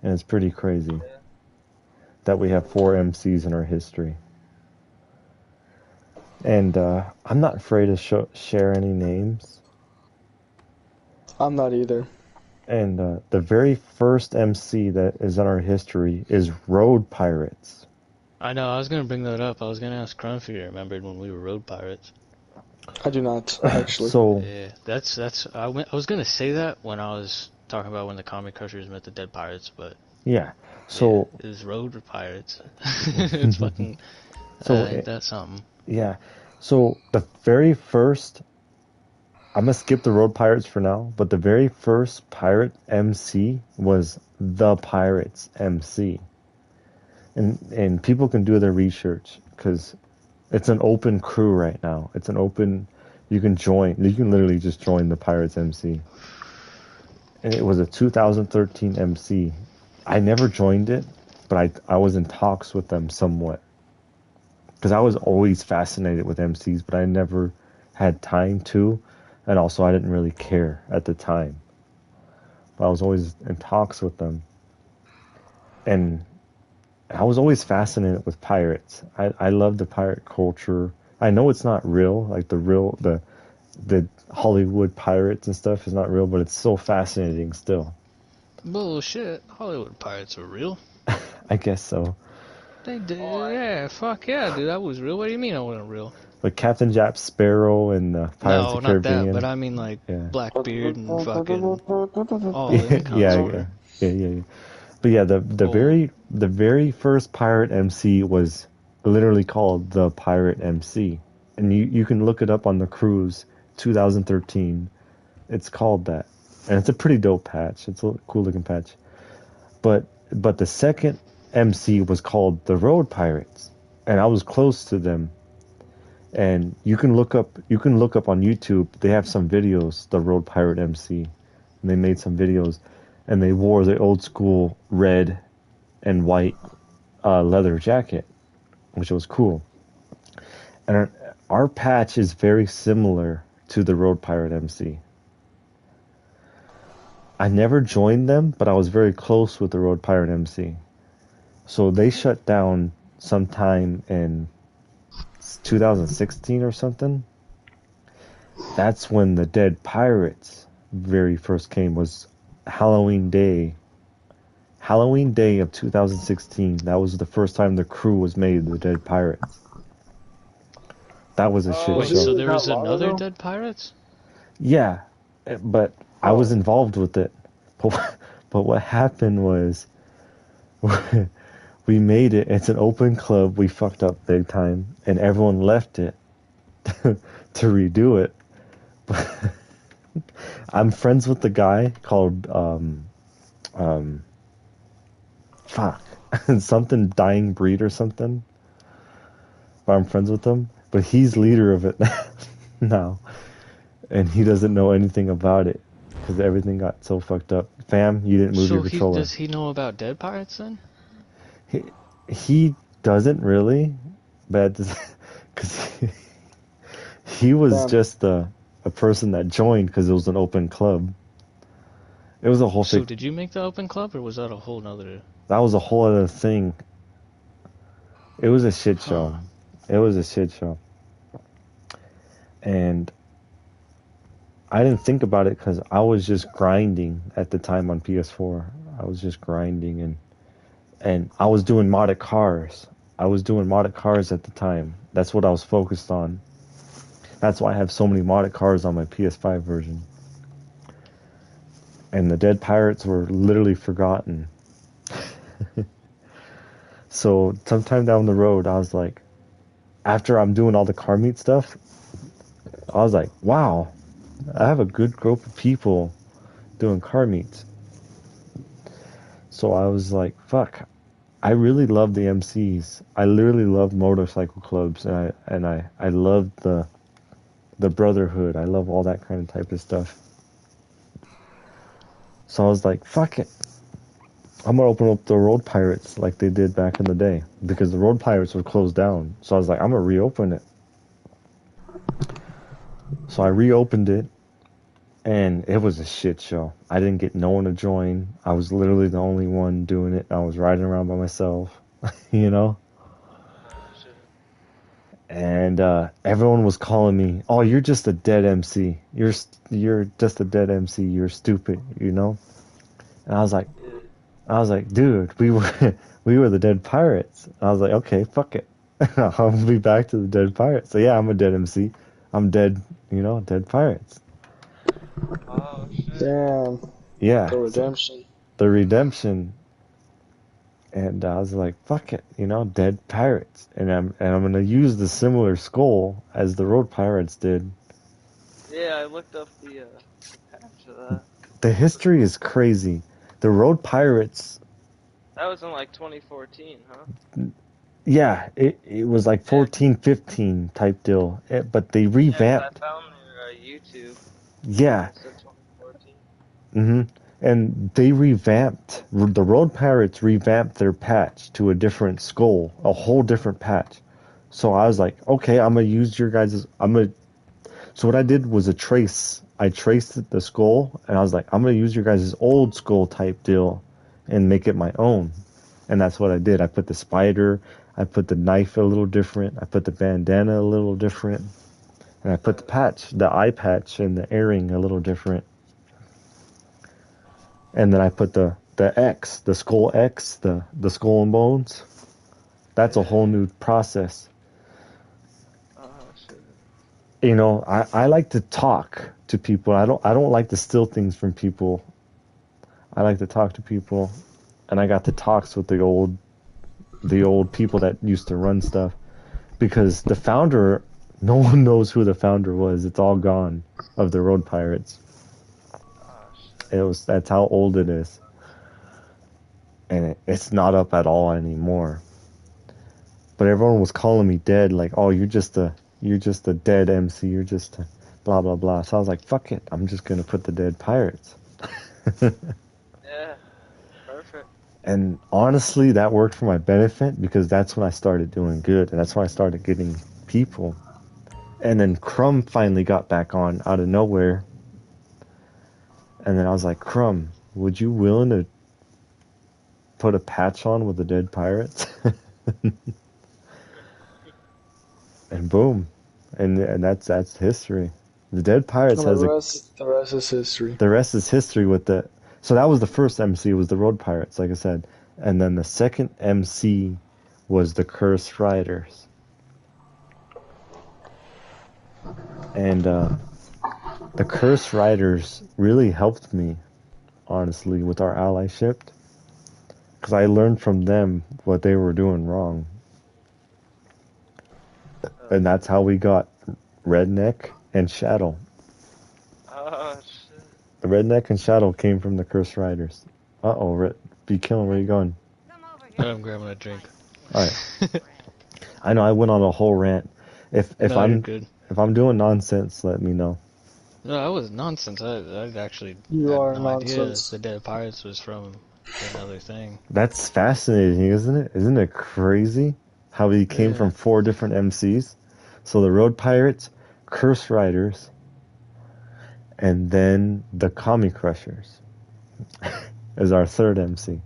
And it's pretty crazy that we have 4 MCs in our history. And I'm not afraid to share any names. I'm not either. And the very first MC that is in our history is Road Pirates. I know, I was going to bring that up. I was going to ask Crump if you remembered when we were Road Pirates. I do not, actually. So Yeah, that's. I was going to say that when I was talking about when the Comic Crushers met the Dead Pirates, but yeah, so yeah, it was Road Pirates. It's fucking. So ain't that something? yeah, so the very first. I'm gonna skip the Road Pirates for now, but the very first pirate MC was the Pirates MC, and people can do their research because it's an open crew right now. It's an open. You can join. You can literally just join the Pirates MC. And it was a 2013 MC. I never joined it, but I was in talks with them somewhat. Because I was always fascinated with MCs, but I never had time to. And also I didn't really care at the time. But I was always in talks with them. And I was always fascinated with pirates. I love the pirate culture. I know it's not real, like the Hollywood pirates and stuff is not real, but it's so fascinating still. Bullshit. Hollywood Pirates were real. I guess so. They did. Yeah, fuck yeah, dude. That was real. What do you mean I wasn't real? But Captain Jack Sparrow and Pirates No, of the not Caribbean. that. But I mean, like, Yeah. Blackbeard and fucking all Yeah, them cunts. yeah. But yeah, the very first pirate MC was literally called the Pirate MC, and you can look it up on the cruise 2013. It's called that, and it's a pretty dope patch. It's a cool looking patch. But the second MC was called the Road Pirates, and I was close to them. And you can look up on YouTube. They have some videos, the Road Pirate MC, and they made some videos, and they wore the old school red and white leather jacket, which was cool. And our patch is very similar to the Road Pirate MC. I never joined them, but I was very close with the Road Pirate MC. So they shut down sometime in 2016 or something. That's when the Dead Pirates very first came, was Halloween Day of 2016. That was the first time the crew was made, the Dead Pirates. That was a shit Wait, show. so there was another Dead Pirates? Yeah, but I was involved with it. But what happened was we made it. It's an open club. We fucked up big time, and everyone left it to redo it. I'm friends with the guy called something Dying Breed or something. But I'm friends with him. But he's leader of it now, and he doesn't know anything about it because everything got so fucked up. Fam, you didn't move your controller. Does he know about Dead Pirates then? He doesn't really, but because he was just a person that joined because it was an open club. It was a whole thing. So did you make the open club, or was that a whole nother? That was a whole other thing. It was a shit show. It was a shit show. And I didn't think about it because I was just grinding at the time on PS4. I was just grinding and I was doing modded cars. I was doing modded cars at the time. That's what I was focused on. That's why I have so many modded cars on my PS5 version. And the Dead Pirates were literally forgotten. So sometime down the road, I was like, after I'm doing all the car meet stuff, I was like, wow, I have a good group of people doing car meets. So I was like, fuck, I really love the MCs. I literally love motorcycle clubs, and I love the brotherhood. I love all that kind of type of stuff. So I was like, fuck it. I'm going to open up the Road Pirates like they did back in the day. Because the Road Pirates were closed down. So I was like, I'm going to reopen it. So I reopened it. And it was a shit show. I didn't get no one to join. I was literally the only one doing it. I was riding around by myself. You know? And everyone was calling me, oh, you're just a dead MC. You're just a dead MC. You're stupid, you know? And I was like, dude, we were the Dead Pirates. And I was like, okay, fuck it. I'll be back to the Dead Pirates. So yeah, I'm a dead MC. I'm dead, Dead Pirates. Oh shit. Damn. Yeah. The redemption. The redemption. And I was like, fuck it, Dead Pirates. And I'm gonna use the similar skull as the Road Pirates did. Yeah, I looked up the patch of that. The history is crazy. The Road Pirates. That was in like 2014, huh? Yeah, it was like 14, 15 type deal. But they revamped. Yeah, I found their YouTube. Yeah. It said 2014. Mm-hmm. And they revamped, the Road Pirates revamped their patch to a different skull, a whole different patch. So I was like, okay, I'm going to use your guys', so what I did was a trace. I traced the skull, and I was like, I'm going to use your guys' old skull type deal and make it my own. And that's what I did. I put the spider, I put the knife a little different, I put the bandana a little different, and I put the patch, the eye patch and the earring a little different. And then I put the X, the skull X, the skull and bones. That's a whole new process. Shit. You know, I like to talk to people. I don't like to steal things from people. I like to talk to people, and I got the talks with the old people that used to run stuff, because the founder, no one knows who the founder was. It's all gone, of the Road Pirates. That's how old it is, and it's not up at all anymore. But everyone was calling me dead, like, oh, you're just a dead MC, you're just a blah blah blah. So I was like, fuck it, I'm just gonna put the Dead Pirates. Yeah, perfect. And honestly, that worked for my benefit, because that's when I started doing good, and that's when I started getting people. And then Crumb finally got back on out of nowhere. And then I was like, Crumb, would you willing to put a patch on with the Dead Pirates? And boom. And that's history. The Dead Pirates the rest is history. The rest is history with the... So that was the first MC, was the Road Pirates, like I said. And then the second MC was the Cursed Riders. And the Cursed Riders really helped me, honestly, with our allyship. Because I learned from them what they were doing wrong. And that's how we got Redneck and Shadow. Oh, shit. The Redneck and Shadow came from the Cursed Riders. Uh-oh, Be Killing, where you going? I'm grabbing a drink. Alright. I know I went on a whole rant. If I'm good. If I'm doing nonsense, let me know. No, that was nonsense. I actually You had are no nonsense. idea the Dead Pirates was from another thing. That's fascinating, isn't it? Isn't it crazy how he came from 4 different MCs? So the Road Pirates, Curse Riders, and then the Kami Crushers is our third MC.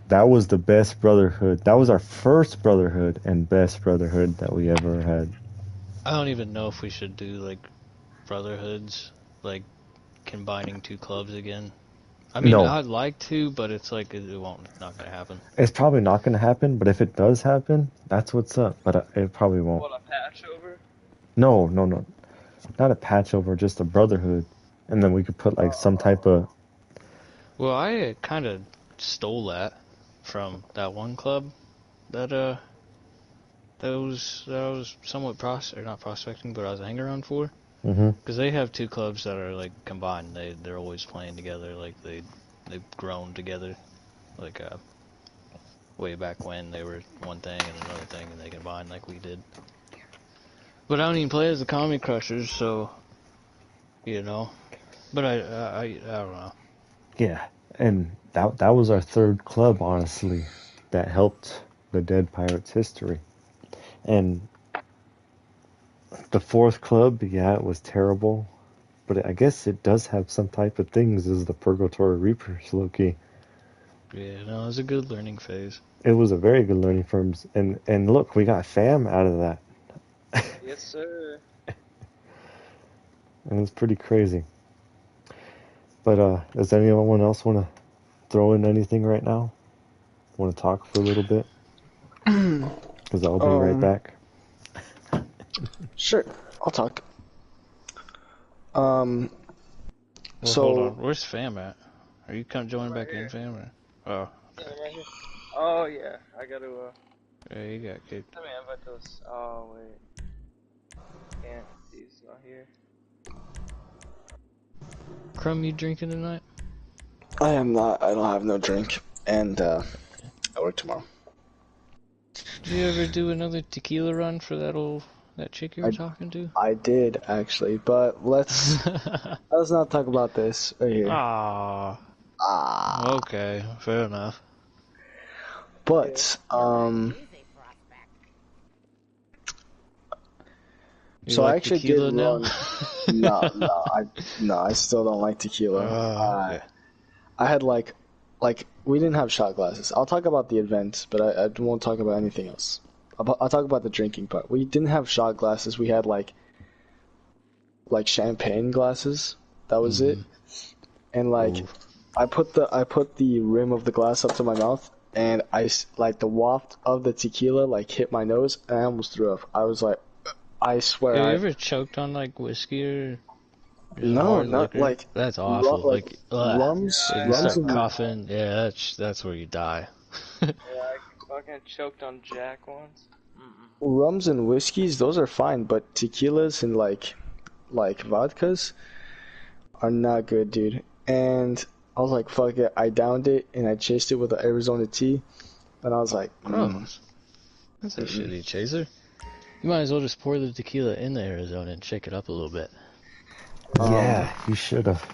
That was the best brotherhood. That was our first brotherhood and best brotherhood that we ever had. I don't even know if we should do, like, brotherhoods, like, combining 2 clubs again. I mean, No. I'd like to, but it's like, not gonna happen. It's probably not going to happen, but if it does happen, that's what's up. But it probably won't. What, a patch over? No. Not a patch over, just a brotherhood. And then we could put, like, some type of... Well, I kind of stole that from that one club that was somewhat not prospecting, but I was hanging around for. Because they have 2 clubs that are, like, combined. They're always playing together, like they've grown together, like way back when they were one thing and another thing, and they combined like we did. But I don't even play as the Kami Crushers, so you know. But I don't know. Yeah, and that was our third club, honestly, that helped the Dead Pirates history. And the 4th club, yeah, it was terrible, but I guess it does have some type of things as the Purgatory Reapers, low-key. Yeah, no, it was a good learning phase. It was a very good learning for him, and look, we got fam out of that. Yes, sir. It was pretty crazy. But does anyone else want to throw in anything right now? Want to talk for a little bit? Because I'll be right back. Sure, I'll talk. Well, So hold on. Where's Fam at? Are you joining back in, Fam? Or? Oh, Yeah, right here. Oh, yeah. I gotta, yeah, you got kicked. let me invite those. Oh, wait. Can't. He's not here. Crumb, you drinking tonight? I am not. I don't have no drink, and I work tomorrow. Did you ever do another tequila run for that chick you were talking to? I did actually, but let's not talk about this right here. Okay, fair enough. But You so like I actually tequila did now? run. No, I still don't like tequila. Okay. I had like we didn't have shot glasses. I'll talk about the event, but I won't talk about anything else. I'll talk about the drinking part. We didn't have shot glasses. We had like champagne glasses. That was it. and like Oof. I put the rim of the glass up to my mouth, and like the waft of the tequila like hit my nose, and I almost threw up. I was like, I swear. Have you ever choked on like whiskey or just No, hard not liquor? like That's awful. like Ugh. rums, If you rums start and coughing, yeah, that's where you die. Yeah, I fucking choked on Jack once. rums and whiskeys. Those are fine, but tequilas and like vodkas are not good, dude. And I was like, fuck it. I downed it and I chased it with an Arizona tea, and I was like, Gross. That's a shitty chaser. You might as well just pour the tequila in the Arizona and shake it up a little bit. Yeah, you should have.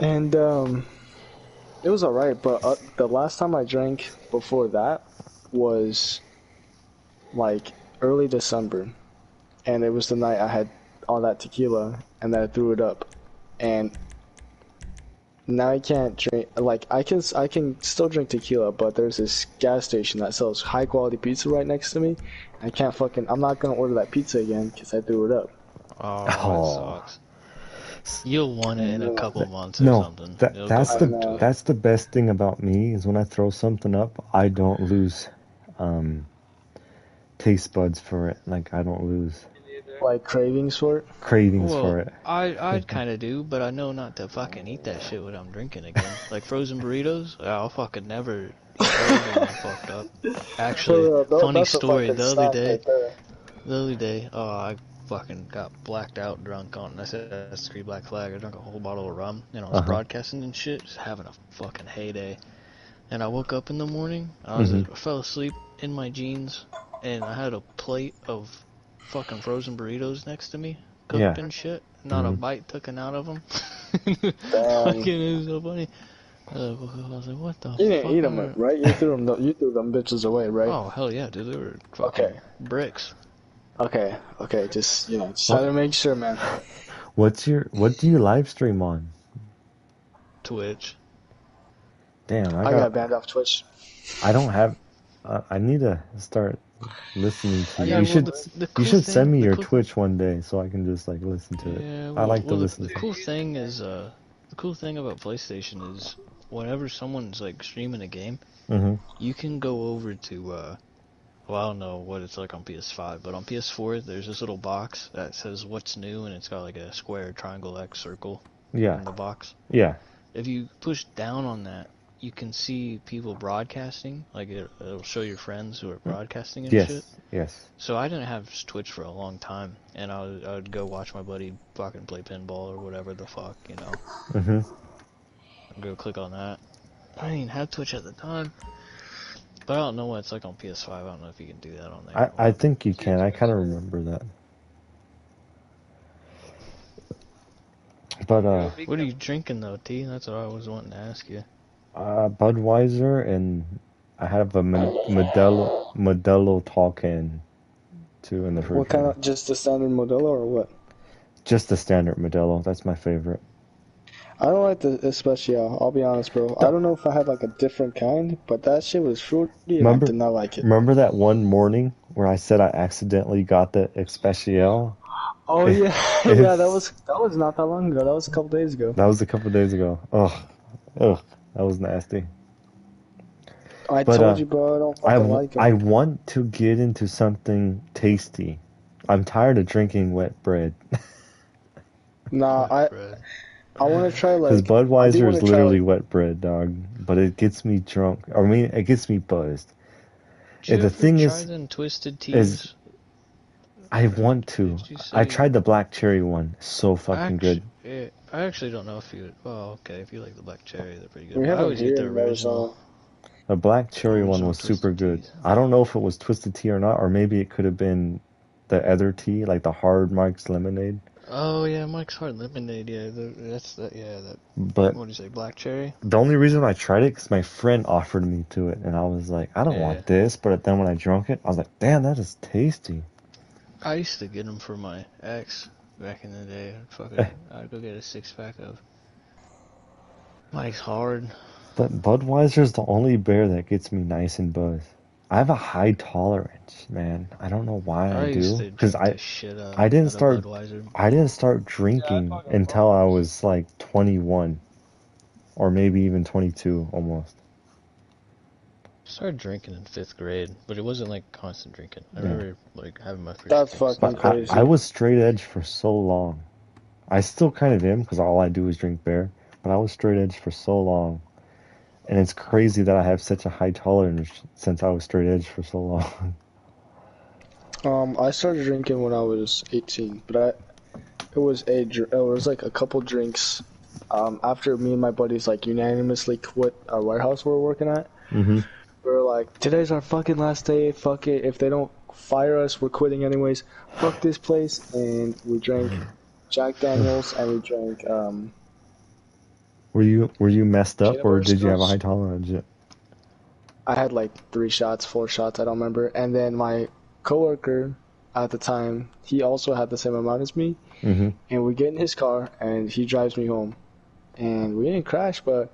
And it was alright. But the last time I drank before that was like early December, and it was the night I had all that tequila, and then I threw it up, and now I can't drink. Like I can still drink tequila, but there's this gas station that sells high quality pizza right next to me. I can't fucking. I'm not gonna order that pizza again because I threw it up. Oh, Oh. that sucks. You'll want it in a couple months or No, something. It'll that's go back to it. that's the best thing about me is when I throw something up, I don't lose taste buds for it. Like I don't lose Like cravings for it. cravings Well, for it. I'd kind of do, but I know not to fucking eat that shit when I'm drinking again. Like frozen burritos, I'll fucking never eat those when I'm fucked up. Actually, funny That's a story. fucking The snack other right there. day, I fucking got blacked out drunk on. I said that's the Black Flag. I drank a whole bottle of rum, and I was broadcasting and shit, just having a fucking heyday. And I woke up in the morning. I fell asleep in my jeans, and I had a plate of fucking frozen burritos next to me, cooked and shit. Not a bite taken out of them. Fucking, it was so funny. I was like, what the fuck? You didn't eat them, right? You threw them. You threw them bitches away, right? Oh, hell yeah, dude. They were fucking bricks. Okay. Just just had to make sure, man. What do you live stream on? Twitch. Damn, I got banned off Twitch. I don't have. I need to start listening to you. Yeah, You well, should the you cool should thing- send me the your cool- Twitch one day so I can just like listen to it. Yeah, I like to listen the to cool thing is, the cool thing about PlayStation is whenever someone's like streaming a game, you can go over to, well, I don't know what it's like on PS5, but on PS4 there's this little box that says what's new, and it's got like a square, triangle, X, circle in the box. Yeah. If you push down on that, you can see people broadcasting. Like it'll show your friends who are broadcasting and shit. Yes. So I didn't have Twitch for a long time, and I would go watch my buddy fucking play pinball or whatever the fuck, you know. I'd go click on that. I didn't even have Twitch at the time, but I don't know what it's like on PS5. I don't know if you can do that on there. I think you can. I kind of remember that. But What are you drinking though, T? That's what I was wanting to ask you. Budweiser, and I have a Modelo tall can too in the fridge. What kind of, just the standard Modelo or what? Just the standard Modelo. That's my favorite. I don't like the Especial. I'll be honest, bro. I don't know if I had like a different kind, but that shit was fruity, and I did not like it. Remember that one morning where I said I accidentally got the Especial? Oh yeah, yeah. That was not that long ago. That was a couple days ago. That was a couple days ago. Ugh, that was nasty. I told you, bro. I don't fucking like it. I want to get into something tasty. I'm tired of drinking wet bread. Nah, I want to try like. Because Budweiser is literally wet bread, dog. But it gets me drunk. I mean, it gets me buzzed. Did The thing try is, them Twisted Teas? I want to. I tried the black cherry one. So fucking good. I actually don't know if you. Well, okay, if you like the black cherry, they're pretty good. We I have them always eat here the in original. Arizona. The black cherry one Original was super Twisted good. Teas. I don't know if it was Twisted Tea or not, or maybe it could have been the other tea, like the hard Mike's lemonade. Oh yeah, Mike's Hard Lemonade. Yeah, that's that. Yeah, that. But What do you say, black cherry? the only reason I tried it because my friend offered me to it, and I was like, I don't want this. But then when I drank it, I was like, damn, that is tasty. I used to get them for my ex back in the day. I'd go get a 6-pack of Mike's Hard. But Budweiser's the only beer that gets me nice and buzzed. I have a high tolerance, man. I don't know why I used do, to because drink the shit out I didn't of start Budweiser. I didn't start drinking fucking until I love was like 21, or maybe even 22 almost. Started drinking in 5th grade, but it wasn't like constant drinking. I Yeah. remember like having my first That's drinks. fucking But crazy. I was straight edge for so long. I still kind of am, because all I do is drink beer. But I was straight edge for so long, and it's crazy that I have such a high tolerance since I was straight edge for so long. I started drinking when I was 18, but it was like a couple drinks. After me and my buddies like unanimously quit our warehouse we were working at. Mm-hmm. We were like, today's our fucking last day. Fuck it. If they don't fire us, we're quitting anyways. Fuck this place. And we drank Jack Daniels and we drank Were you messed up, peanut or butter did you have a scotch. high tolerance? I had like 3 shots, 4 shots, I don't remember. And then my coworker at the time, he also had the same amount as me. Mm-hmm. And we get in his car and he drives me home. And we didn't crash, but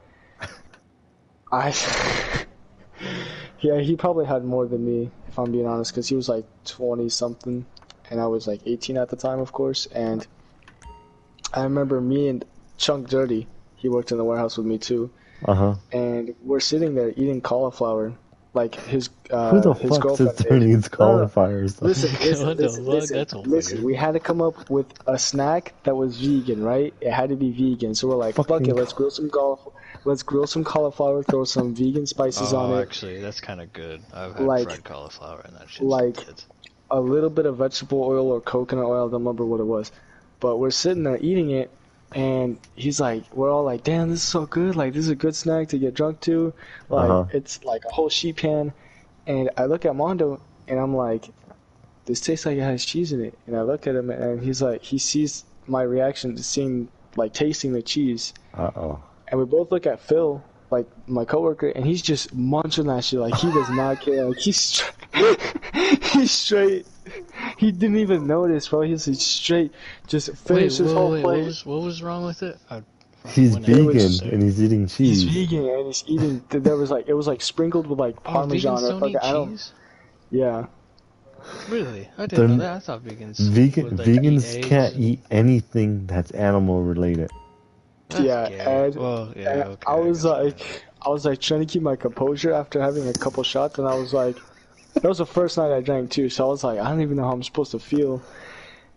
yeah, he probably had more than me, if I'm being honest, because he was like 20 something and I was like 18 at the time, of course. And I remember me and Chunk Dirty, he worked in the warehouse with me too. Uh-huh. And we're sitting there eating cauliflower, like his Who the his fuck girlfriend sits did. there and eats No, no, cauliflowers? Listen, What the fuck? That's all listen. weird. We had to come up with a snack that was vegan, right? It had to be vegan. So we're like, fuck Fucking it, let's grill some cauliflower, throw some vegan spices on Oh, it, actually, that's kind of good. I've had Like- fried cauliflower and that shit. like- a little bit of vegetable oil or coconut oil. I don't remember what it was, but we're sitting there eating it, and he's like, we're all like, damn, this is so good. Like, this is a good snack to get drunk to. Like, Uh-huh. it's like a whole sheet pan. And I look at Mondo, and I'm like, this tastes like it has cheese in it. And I look at him, and he's like, he sees my reaction to seeing, like, tasting the cheese. Uh-oh. And we both look at Phil, like, my coworker, and he's just munching that shit. Like, he does not care. Like, he's straight. He didn't even notice, bro. He's straight. Just finished his whole plate. What was wrong with it? He's When it vegan, was- and he's eating He's cheese. vegan, and he's eating. There was like, it was like sprinkled with like Oh, Parmesan vegans or don't fucking. eat I don't. cheese? Yeah. Really? I They're- didn't know that. I thought vegans would, like, Vegans eat can't eggs. eat anything that's animal related. That's Yeah, gay. and- well, yeah, And okay, I was guess I was like trying to keep my composure after having a couple shots, and I was like, that was the first night I drank too, so I was like, I don't even know how I'm supposed to feel.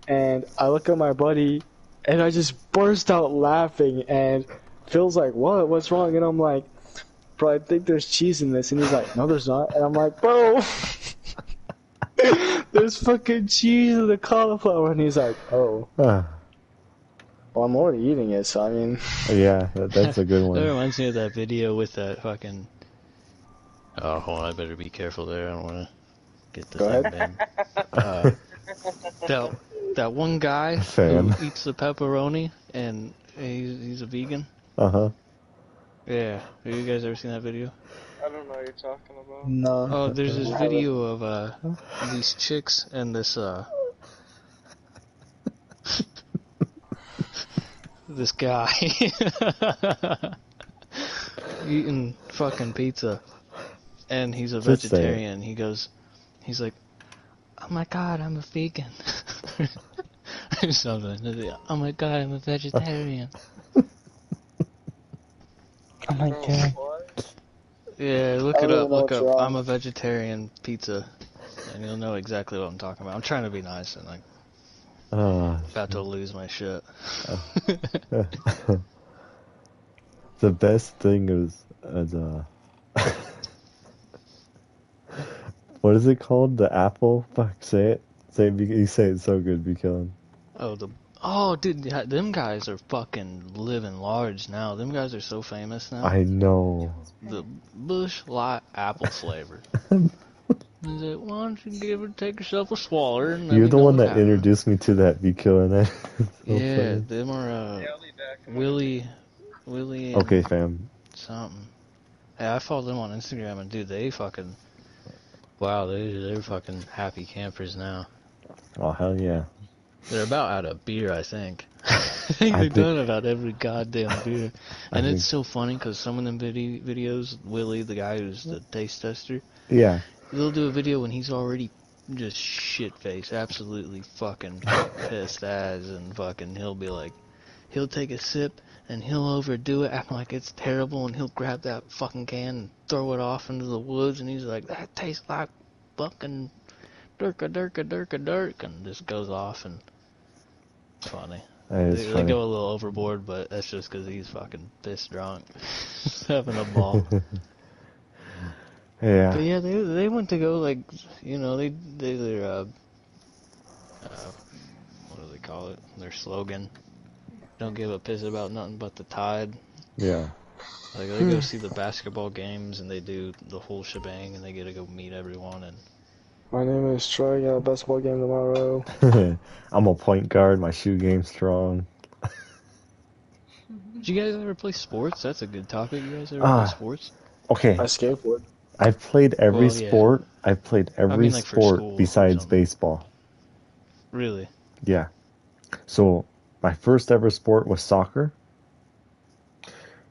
And I look at my buddy, and I just burst out laughing, and Phil's like, what? What's wrong? And I'm like, bro, I think there's cheese in this. And he's like, no, there's not. And I'm like, bro, there's fucking cheese in the cauliflower. And he's like, oh, Ah, well, I'm already eating it, so I mean, yeah, that's a good That one. reminds me of that video with that fucking. Oh, hold on, I better be careful there. I don't want to get the Go thing ahead. banned. That one guy Fan. who eats the pepperoni and he's a vegan. Uh-huh. Yeah, have you guys ever seen that video? I don't know what you're talking about. no. Oh, there's this video of these chicks and this this guy eating fucking pizza, and he's a Just say it. vegetarian. He's like, oh my god, I'm a vegan. Or something. Oh my god, I'm a vegetarian. Oh my god. What? Yeah, look I it don't up. know Look what's up. wrong. I'm a vegetarian pizza, and you'll know exactly what I'm talking about. I'm trying to be nice and like about to lose my shit. The best thing is what is it called? The apple? Fuck, say it. You say it so good, Buchanan. Oh, dude, yeah, them guys are fucking living large now. Them guys are so famous now. I know. The Bush Light apple flavor. He's like, why don't you take yourself a swaller? And let You're me the know one what that happened." introduced me to that, Buchanan. So Yeah, funny. them are Yeah, I'll be back. Willie, and Okay, fam. something. Yeah, I follow them on Instagram, and dude, they fucking, wow, they're fucking happy campers now. Oh, hell yeah. They're about out of beer, I think. I think I they've think- done about every goddamn beer. I And it's think- so funny because some of them videos, Willie, the guy who's the taste tester, Yeah. they'll do a video when he's already just shit-faced, absolutely fucking pissed as, and fucking he'll be like, he'll take a sip and he'll overdo it, acting like it's terrible, and he'll grab that fucking can and throw it off into the woods, and he's like, that tastes like fucking dirk, and just goes off, and it's funny. They go a little overboard, but that's just because he's fucking pissed drunk, having a ball. Yeah. But yeah, they went to go, like, you know, they're what do they call it? Their slogan. Don't give a piss about nothing but the tide. Yeah. Like, they go see the basketball games, and they do the whole shebang, and they get to go meet everyone. And My name is Troy. Got a basketball game tomorrow. I'm a point guard. My shoe game's strong. Did you guys ever play sports? That's a good topic. You guys ever play sports? Okay. I skateboard. I've played every Well, yeah. sport. I've played every like, for sport school or besides something. baseball. Really? Yeah. So my first ever sport was soccer.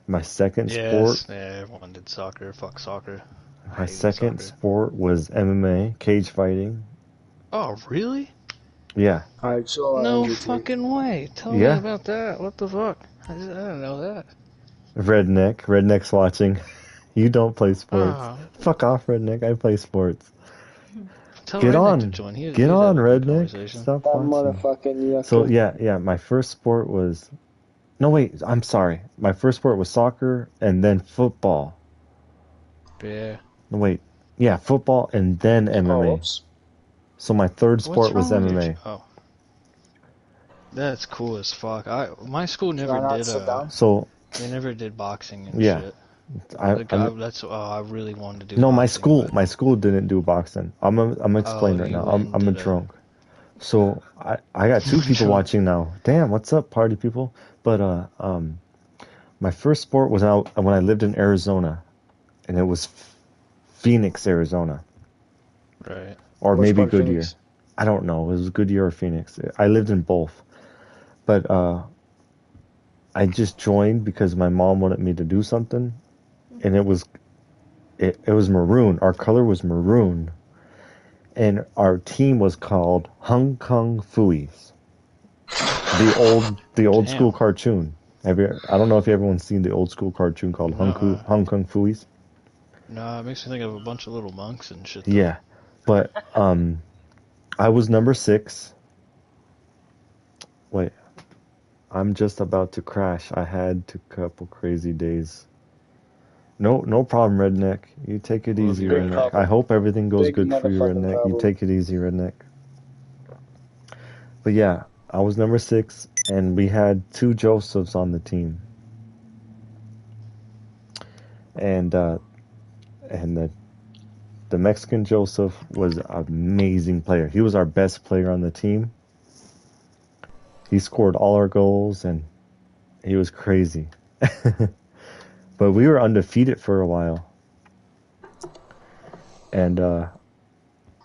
My second sport. Yeah, everyone did soccer. Fuck soccer. I My hated second soccer. sport was MMA, cage fighting. Oh, really? Yeah. Alright, so No fucking way. Tell me Yeah. about that. What the fuck? I didn't know that. Redneck's watching. You don't play sports. Oh. Fuck off, Redneck. I play sports. Tell Get Redneck on. to join. He'd Get on, have a good Redneck. conversation. Stop that watching. motherfucking yucca. So yeah, my first sport was no wait, I'm sorry. My first sport was soccer and then football. Yeah. No wait. Yeah, football and then Oh, MMA. whoops. So my third sport was What's wrong with MMA. your Oh. That's cool as fuck. My school Can I never not did sit down? So they never did boxing and Yeah. shit. I That's I really wanted to do no, boxing, my school didn't do boxing. I'm explaining right you now. went I'm to a the- drunk. So I got two people Drunk. watching now. Damn, what's up, party people? But my first sport was out when I lived in Arizona, and it was Phoenix, Arizona, Right. or Which maybe part, Goodyear. Phoenix? I don't know. It was Goodyear or Phoenix. I lived in both, but I just joined because my mom wanted me to do something, and it was maroon. Our color was maroon, and our team was called Hong Kong Fuis. The old Damn. school cartoon. I don't know if everyone's seen the old school cartoon called Hong Kong Fuis. No, it makes me think of a bunch of little monks and shit. though. Yeah, but I was number 6. Wait, I'm just about to crash. I had a couple crazy days. No problem, Redneck. You take it easy, Big Redneck. problem. I hope everything goes Big good for you, motherfucking Redneck. You problem. take it easy, Redneck. But yeah, I was number 6, and we had 2 Josephs on the team. And the Mexican Joseph was an amazing player. He was our best player on the team. He scored all our goals, and he was crazy. But we were undefeated for a while. And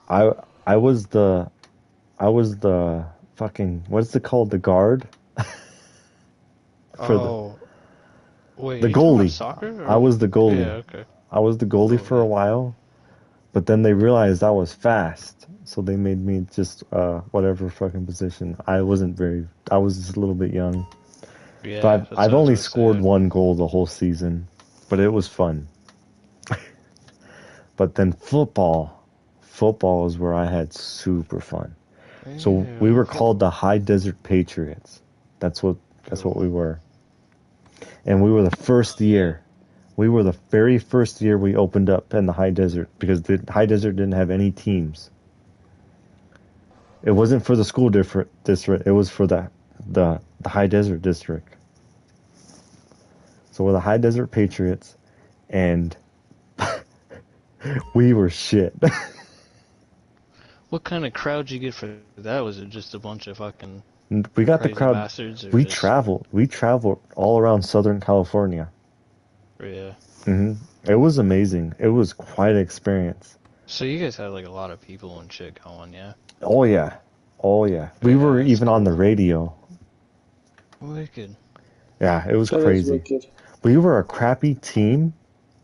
I was the fucking, what's it called, the guard? Oh. Wait. the you talking about goalie. Soccer? Or? I was the goalie. Yeah. Okay. I was the goalie for a while, but then they realized I was fast, so they made me just whatever fucking position. I was just a little bit young. Yeah. So that's what I've I only was gonna scored say. 1 goal the whole season, but it was fun. But then football is where I had super fun. So Yeah, we were okay. called the High Desert Patriots. That's what we were. And we were the first year. We were the very first year we opened up in the High Desert, because the High Desert didn't have any teams. It wasn't for the school district. It was for the High Desert district. So we're the High Desert Patriots, and we were shit. What kind of crowd you get for that? Was it just a bunch of fucking We got crazy the crowd. bastards? Or We just, traveled all around Southern California. Yeah. It was amazing. It was quite an experience. So you guys had like a lot of people and shit going, yeah? Oh yeah. We were that's even on the radio. Wicked. Yeah, it was That is crazy. wicked. We were a crappy team,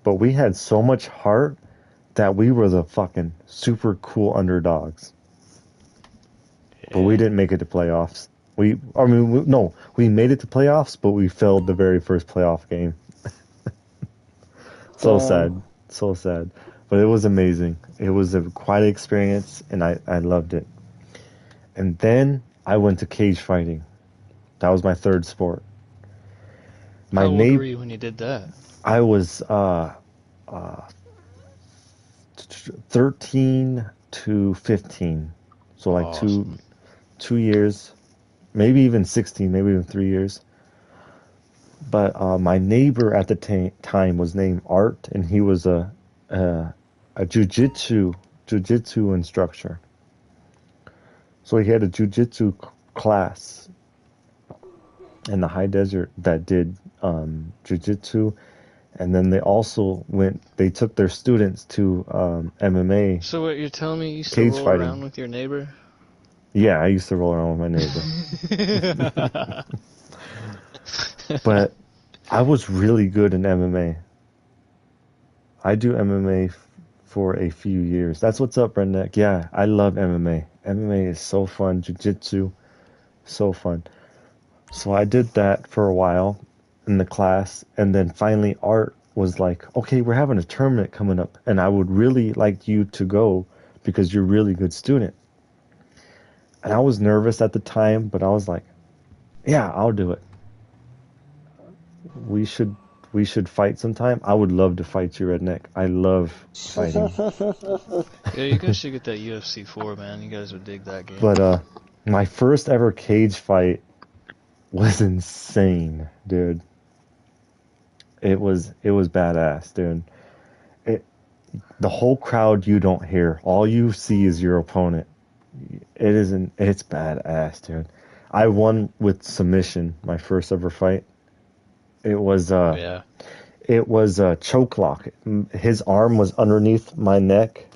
but we had so much heart that we were the fucking super cool underdogs. But we didn't make it to playoffs. We made it to playoffs, but we failed the very first playoff game. So sad. But it was amazing. It was quite an experience, and I loved it. And then I went to cage fighting. That was my third sport. How old were you when you did that? I was 13 to 15. So like Awesome. 2 years, maybe even 16, maybe even 3 years. But my neighbor at the time was named Art, and he was a jiu-jitsu instructor. So he had a jiu-jitsu class in the high desert that did jiu-jitsu, and then they took their students to MMA. So what you're telling me, you used to roll around with your neighbor? Yeah, I used to roll around with my neighbor. But I was really good in MMA. I do MMA for a few years. That's what's up, Redneck. Yeah, I love MMA. MMA is so fun. Jiu-jitsu, so fun. So I did that for a while in the class, and then finally Art was like, okay, we're having a tournament coming up, and I would really like you to go because you're a really good student. And I was nervous at the time, but I was like, yeah, I'll do it. We should fight sometime. I would love to fight you, Redneck. I love fighting. Yeah, you guys should get that UFC 4, man. You guys would dig that game. But my first ever cage fight was insane, dude. It was badass, dude. The whole crowd you don't hear. All you see is your opponent. It's badass, dude. I won with submission, my first ever fight. It was It was a choke lock. His arm was underneath my neck,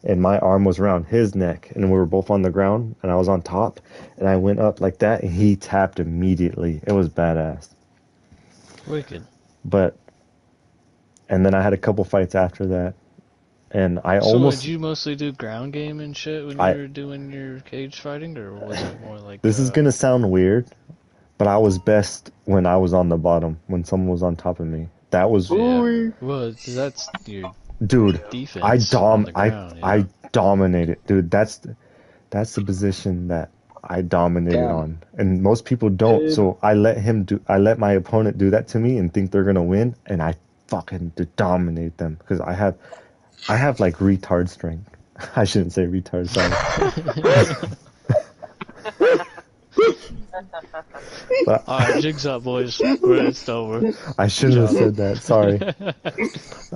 and my arm was around his neck, and we were both on the ground, and I was on top, and I went up like that, and he tapped immediately. It was badass. Wicked. And then I had a couple fights after that, and So did you mostly do ground game and shit when you were doing your cage fighting, or was it more like... This is gonna sound weird, but I was best when I was on the bottom, when someone was on top of me. That was... Yeah. Well, that's your defense. I dominated. Dude, that's the position that I dominated on. And most people don't, so I let my opponent do that to me and think they're gonna win, and I fucking dominate them, because I have like retard strength. I shouldn't say retard, sorry. Alright, jig's up, boys. It's over. I shouldn't have said that, sorry.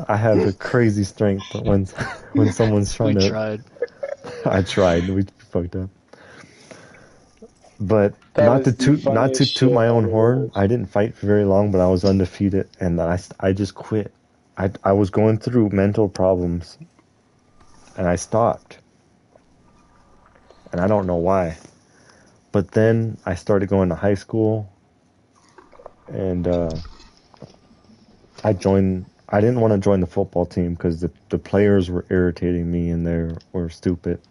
I have a crazy strength when someone's trying to... tried. I tried. We fucked up. But not to toot my own horn, I didn't fight for very long, but I was undefeated, and I just quit. I was going through mental problems, and I stopped. And I don't know why. But then I started going to high school, and I didn't want to join the football team because the players were irritating me, and they were stupid.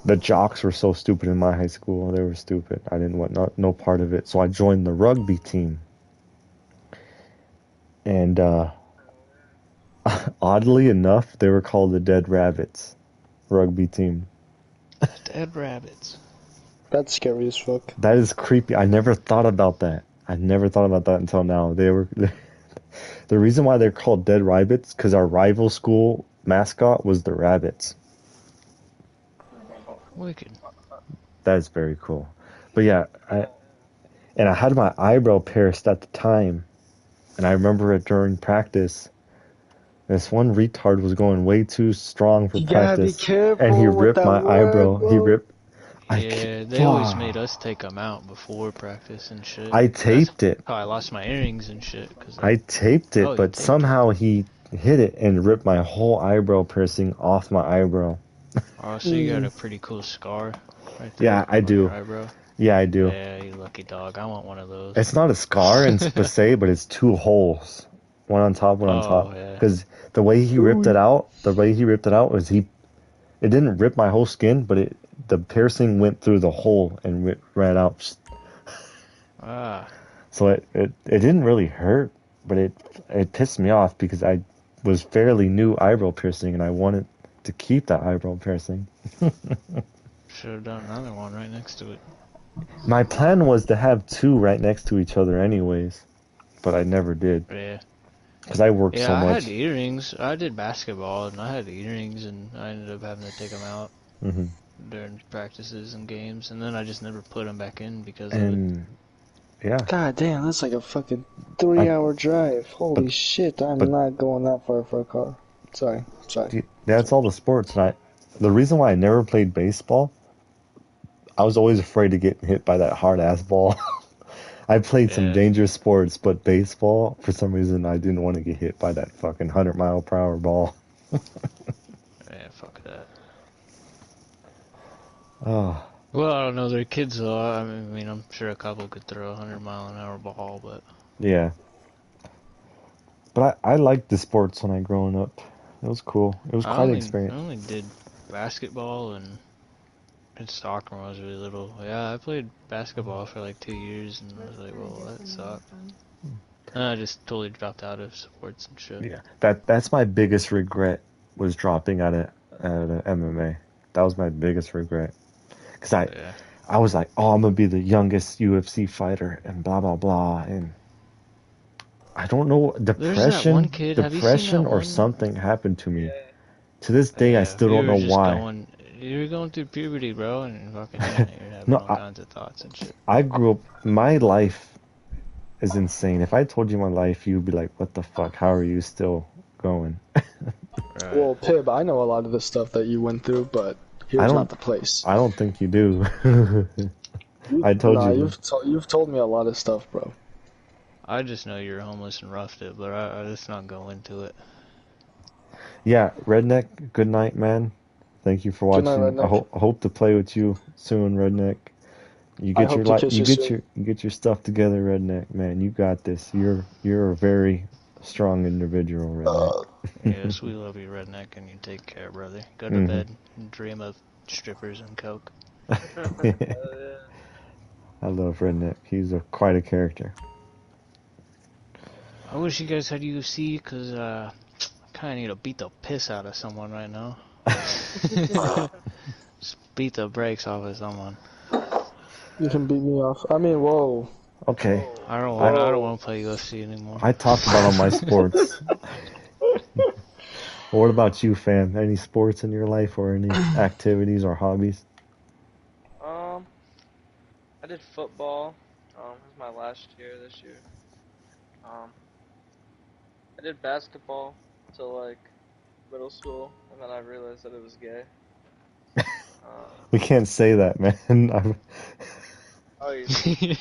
The jocks were so stupid in my high school. They were stupid. I didn't want no part of it. So I joined the rugby team. And oddly enough, they were called the Dead Rabbits rugby team. Dead Rabbits. That's scary as fuck. That is creepy. I never thought about that. Until now. The reason why they're called Dead Rabbits, because our rival school mascot was the Rabbits. Wicked. That is very cool. But yeah, I had my eyebrow pierced at the time, and I remember it during practice. This one retard was going way too strong for practice, and he ripped my eyebrow. They always made us take them out before practice and shit. I taped it. Oh, I lost my earrings and shit. I taped it, but somehow he hit it and ripped my whole eyebrow piercing off my eyebrow. Oh, so you got a pretty cool scar right there. Yeah, I do. Eyebrow. Yeah, I do. Yeah, you lucky dog. I want one of those. It's not a scar per se, but it's 2 holes. one on top, one on top. yeah. Because the way he ripped it out, was it didn't rip my whole skin, but the piercing went through the hole and ran out. Ah. So it didn't really hurt, but it pissed me off because I was fairly new eyebrow piercing and I wanted to keep that eyebrow piercing. Should have done another one right next to it. My plan was to have two right next to each other anyways, but I never did. Yeah. Because I worked so I much. had earrings. I did basketball, and I had earrings, and I ended up having to take them out during practices and games, and then I just never put them back in because of it. Yeah. God damn, that's like a fucking 3-hour drive. Holy shit, I'm not going that far for a car. Sorry. Dude, that's all the sports. And the reason why I never played baseball, I was always afraid to get hit by that hard-ass ball. I played some dangerous sports, but baseball, for some reason, I didn't want to get hit by that fucking 100-mile-per-hour ball. Yeah, fuck that. Oh. Well, I don't know. They're kids, though. I mean, I'm sure a couple could throw a 100-mile-an-hour ball, but... Yeah. But I liked the sports when I growing up. It was cool. It was quite an experience. I only did basketball and soccer when I was really little. Yeah, I played basketball for like 2 years, and I was like, well, that sucked. And I just totally dropped out of sports and shit. Yeah, that's my biggest regret, was dropping out of MMA. That was my biggest regret. Because I was like, oh, I'm going to be the youngest UFC fighter and blah, blah, blah. And I don't know, depression or something happened to me. To this day, I still don't know why. You're going through puberty, bro, and fucking you're having all kinds of thoughts and shit. I grew up, my life is insane. If I told you my life, you'd be like, what the fuck? How are you still going? Right. Well, Pib, I know a lot of the stuff that you went through, but here's not the place. I don't think you do. I told you. You've told me a lot of stuff, bro. I just know you're homeless and roughed it, but I just not go into it. Yeah, Redneck, good night, man. Thank you for watching. Good night, I hope to play with you soon, Redneck. You get your stuff together, Redneck, man. You got this. You're a very strong individual, Redneck. Yes, we love you, Redneck, and you take care, brother. Go to bed and dream of strippers and coke. I love Redneck. He's quite a character. I wish you guys had UFC, because I kind of need to beat the piss out of someone right now. Just beat the brakes off of someone. You can beat me off. I mean, whoa. Okay. I don't want to play UFC anymore. I talked about all my sports. What about you, fam? Any sports in your life or any activities or hobbies? I did football. It was my last year this year. I did basketball till like middle school, and then I realized that it was gay. We can't say that, man. Oh, you can't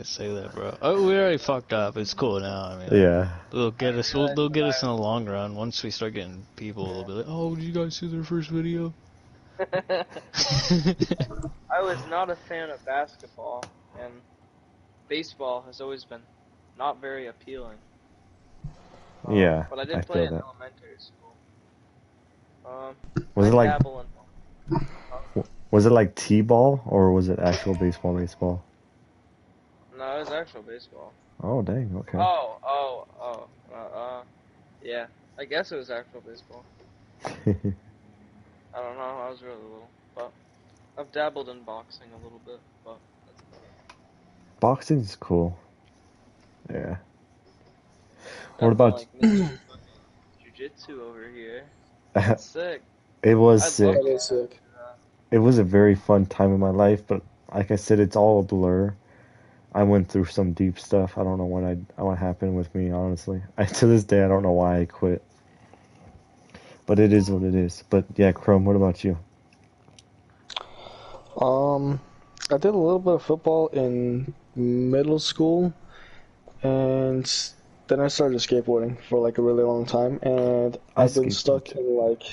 say that, bro. Oh, we already fucked up. It's cool now. I mean, yeah. They'll get us in the long run. Once we start getting people, they'll be like, "Oh, did you guys see their first video?" I was not a fan of basketball, and baseball has always been not very appealing. Yeah, but I did play in elementary school. Was it like T-ball or was it actual baseball? No, it was actual baseball. Oh, dang, okay. Yeah, I guess it was actual baseball. I don't know, I was really little, but I've dabbled in boxing a little bit, but that's about it. Boxing's cool. Yeah. What about jiu-jitsu over here? That's sick. It was sick. Sick. It was a very fun time in my life, but like I said, it's all a blur. I went through some deep stuff. I don't know what happened with me, honestly. To this day, I don't know why I quit. But it is what it is. But yeah, Chrome, what about you? I did a little bit of football in middle school, and then I started skateboarding for like a really long time, and I've been stuck in like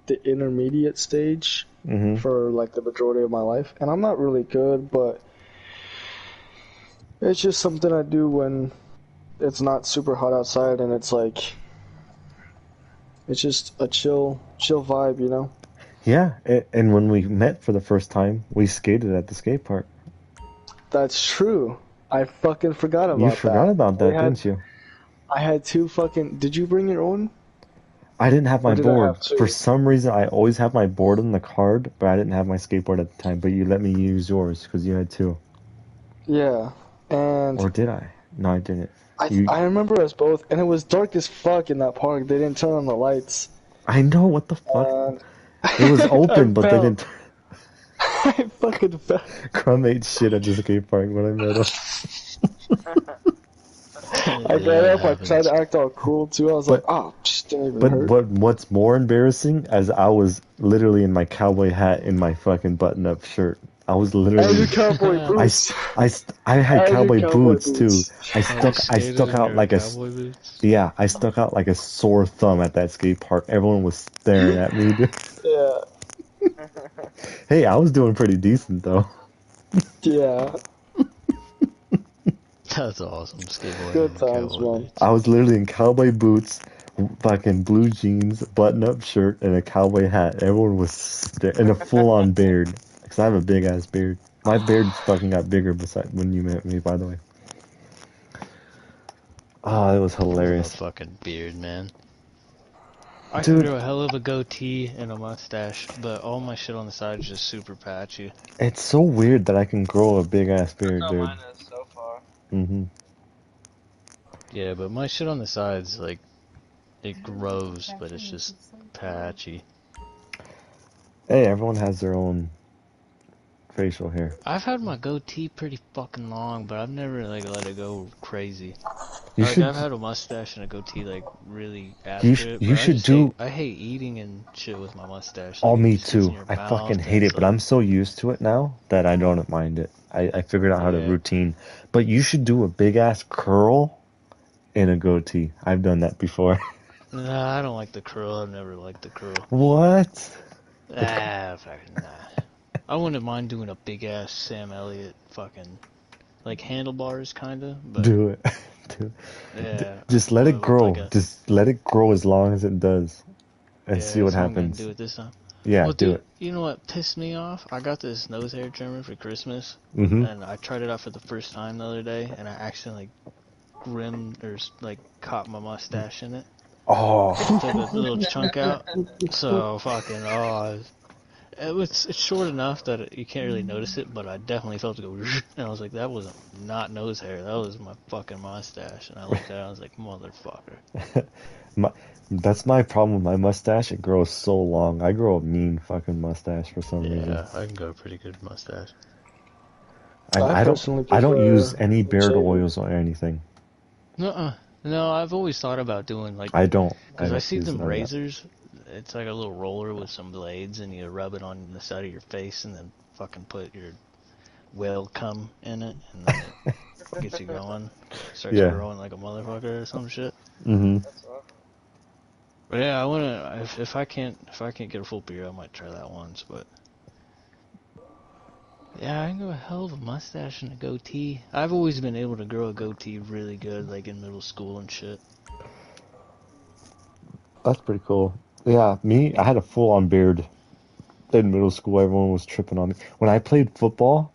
the intermediate stage for like the majority of my life, and I'm not really good, but it's just something I do when it's not super hot outside, and it's like, it's just a chill vibe, you know? Yeah, and when we met for the first time, we skated at the skate park. That's true. I fucking forgot about that. You forgot about that, didn't you? I had two fucking... Did you bring your own? I didn't have my Or did I board. have two? For some reason, I always have my board on the card, but I didn't have my skateboard at the time. But you let me use yours because you had two. Yeah, and... Or did I? No, I didn't. I remember us both, and it was dark as fuck in that park. They didn't turn on the lights. I know, what the fuck? And It was open, but they fell. didn't. I fucking fell. Crumb ate shit at the skate park when I met him. I got up, I tried to act all cool too. I was like, oh, just didn't even hurt. But what's more embarrassing, as I was literally in my cowboy hat and my fucking button-up shirt. I was And literally. your cowboy boots. I had And your cowboy cowboy boots boots. too. I stuck out like a. Yeah, I stuck out like a sore thumb at that skate park. Everyone was staring at me. Dude. Yeah. Hey, I was doing pretty decent though. Yeah. That's awesome. Skateboarding. Good and times, cowboy man. boots. I was literally in cowboy boots, fucking blue jeans, button-up shirt, and a cowboy hat. Everyone was and a full-on beard, because I have a big-ass beard. My beard fucking got bigger beside when you met me, by the way. Oh, it was hilarious. A fucking beard, man. I Dude. can grow a hell of a goatee and a mustache, but all my shit on the side is just super patchy. It's so weird that I can grow a big-ass beard, That's how dude. mine is so far. Mm-hmm. Yeah, but my shit on the sides, like, it grows, but it's just patchy. Hey, everyone has their own facial hair. I've had my goatee pretty fucking long, but I've never, like, let it go crazy. You Like, should. I've had a mustache and a goatee, like, really after You it. you but should do. I hate eating and shit with my mustache. Oh, Like, it me just sits in too. your I mouth, fucking and hate it's it, but like- I'm so used to it now that I don't mind it. I figured out how to Yeah. routine. But you should do a big ass curl and a goatee. I've done that before. Nah, I don't like the curl. I've never liked the curl. What? Fucking nah. I wouldn't mind doing a big ass Sam Elliott fucking, like, handlebars kinda, but Do it. Do it. yeah. Just let it with grow. like a- Just let it grow as long as it does, and yeah, see what so I'm gonna happens. do it this time. Yeah, Well, do dude, it. you know what pissed me off? I got this nose hair trimmer for Christmas, Mm-hmm. and I tried it out for the first time the other day, and I accidentally rimmed or like caught my mustache in it. Oh, Took a little chunk out. So fucking it's short enough that you can't really notice it, but I definitely felt it go. And I was like, that wasn't not nose hair. That was my fucking mustache. And I looked at it, I was like, motherfucker. that's my problem with my mustache. It grows so long. I grow a mean fucking mustache for some reason. Yeah, I can go a pretty good mustache. I personally don't prefer use any beard shaving. oils or anything. Nuh-uh. No, I've always thought about doing like, I don't. because I don't see use them none of that. razors. It's like a little roller with some blades, and you rub it on the side of your face, and then fucking put your whale cum in it, and then it gets you going. Starts Yeah. growing like a motherfucker or some shit. Mm-hmm. That's all. But yeah, I wanna. If I can't get a full beard, I might try that once. But yeah, I can grow a hell of a mustache and a goatee. I've always been able to grow a goatee really good, like in middle school and shit. That's pretty cool. Yeah, me, I had a full-on beard in middle school. Everyone was tripping on me. When I played football,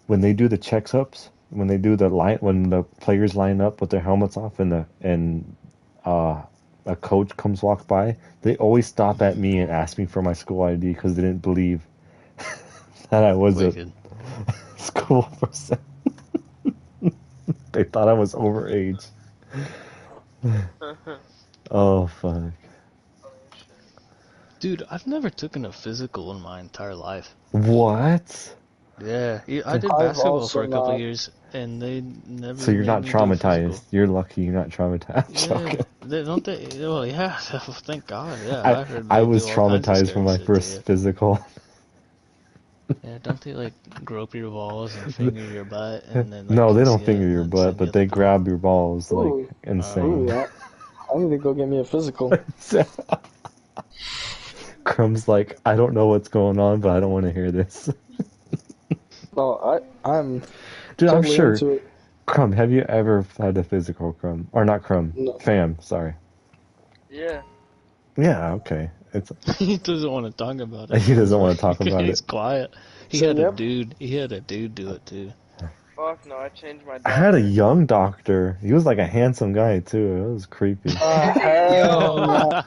when they do the checks-ups, when they do the line, when the players line up with their helmets off and a coach comes walk by, they always stop at me and ask me for my school ID because they didn't believe that I was Wicked. a school person. They thought I was overage. Oh, fuck. Dude, I've never taken a physical in my entire life. What? Yeah, I did I've basketball also for a couple not. years, and they never. So you're made not me do a traumatized. physical. You're lucky you're not traumatized. Yeah, Okay. don't they? Well, yeah. Thank God. Yeah, heard I they was do all kinds of traumatized from scary my shit to first you. physical. Yeah, don't they like grope your balls and finger your butt and then? Like, No, they kiss don't you finger and your then butt, send you but to they the pool? grab your balls like Ooh. insane. Ooh, I need to go get me a physical. Crumb's like, I don't know what's going on, but I don't want to hear this. Oh, I'm Dude, totally I'm sure. into it. Crumb, have you ever had a physical, Crumb? Or not Crumb, No. Fam, sorry. Yeah. Yeah, okay. It's He doesn't want to talk about it. He doesn't want to talk about He's it. quiet. He So, had yep. a dude. He had a dude do it too. Fuck no, I changed my I doctor. had a young doctor. He was like a handsome guy, too. It was creepy. Hell no.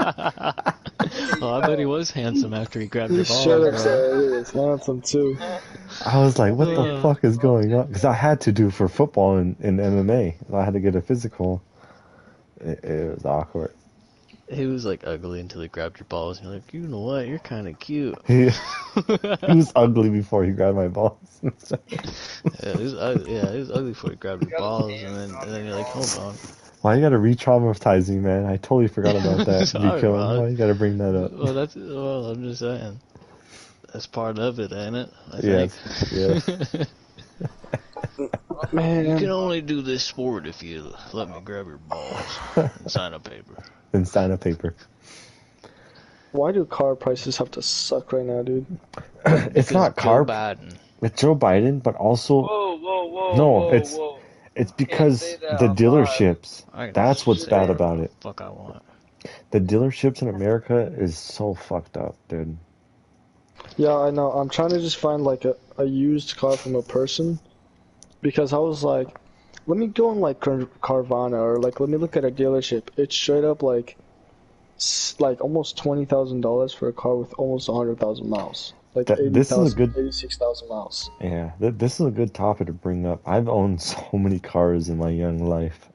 Well, I bet he was handsome after he grabbed your You balls, should have bro. said he was handsome too. I was like, what the fuck is going on? Because I had to do for football and MMA. I had to get a physical. It was awkward. He was like ugly until he grabbed your balls. And you're like, you know what? You're kind of cute. He was ugly before he grabbed my balls. He was ugly before he grabbed your balls, and then you're like, hold on. Why you gotta re-traumatize me, man? I totally forgot about that. Sorry, bro. Why you gotta bring that up? Well, I'm just saying. That's part of it, ain't it? I Yes, think. Man, You can only do this sport if you let me grab your balls and sign a paper. Then sign a paper. why do car prices have to suck right now, dude? It's not car. Joe Biden. It's Joe Biden, but also Whoa. No, whoa, it's- whoa. it's because say that the out dealerships. I can That's what's say bad whatever about the it. Fuck I want. The dealerships in America is so fucked up, dude. Yeah, I know. I'm trying to just find like a used car from a person because I was like, let me go on like Carvana or like let me look at a dealership. It's straight up like almost $20,000 for a car with almost 100,000 miles. Like This is a 80,000, good 86,000 miles. Yeah, this is a good topic to bring up. I've owned so many cars in my young life.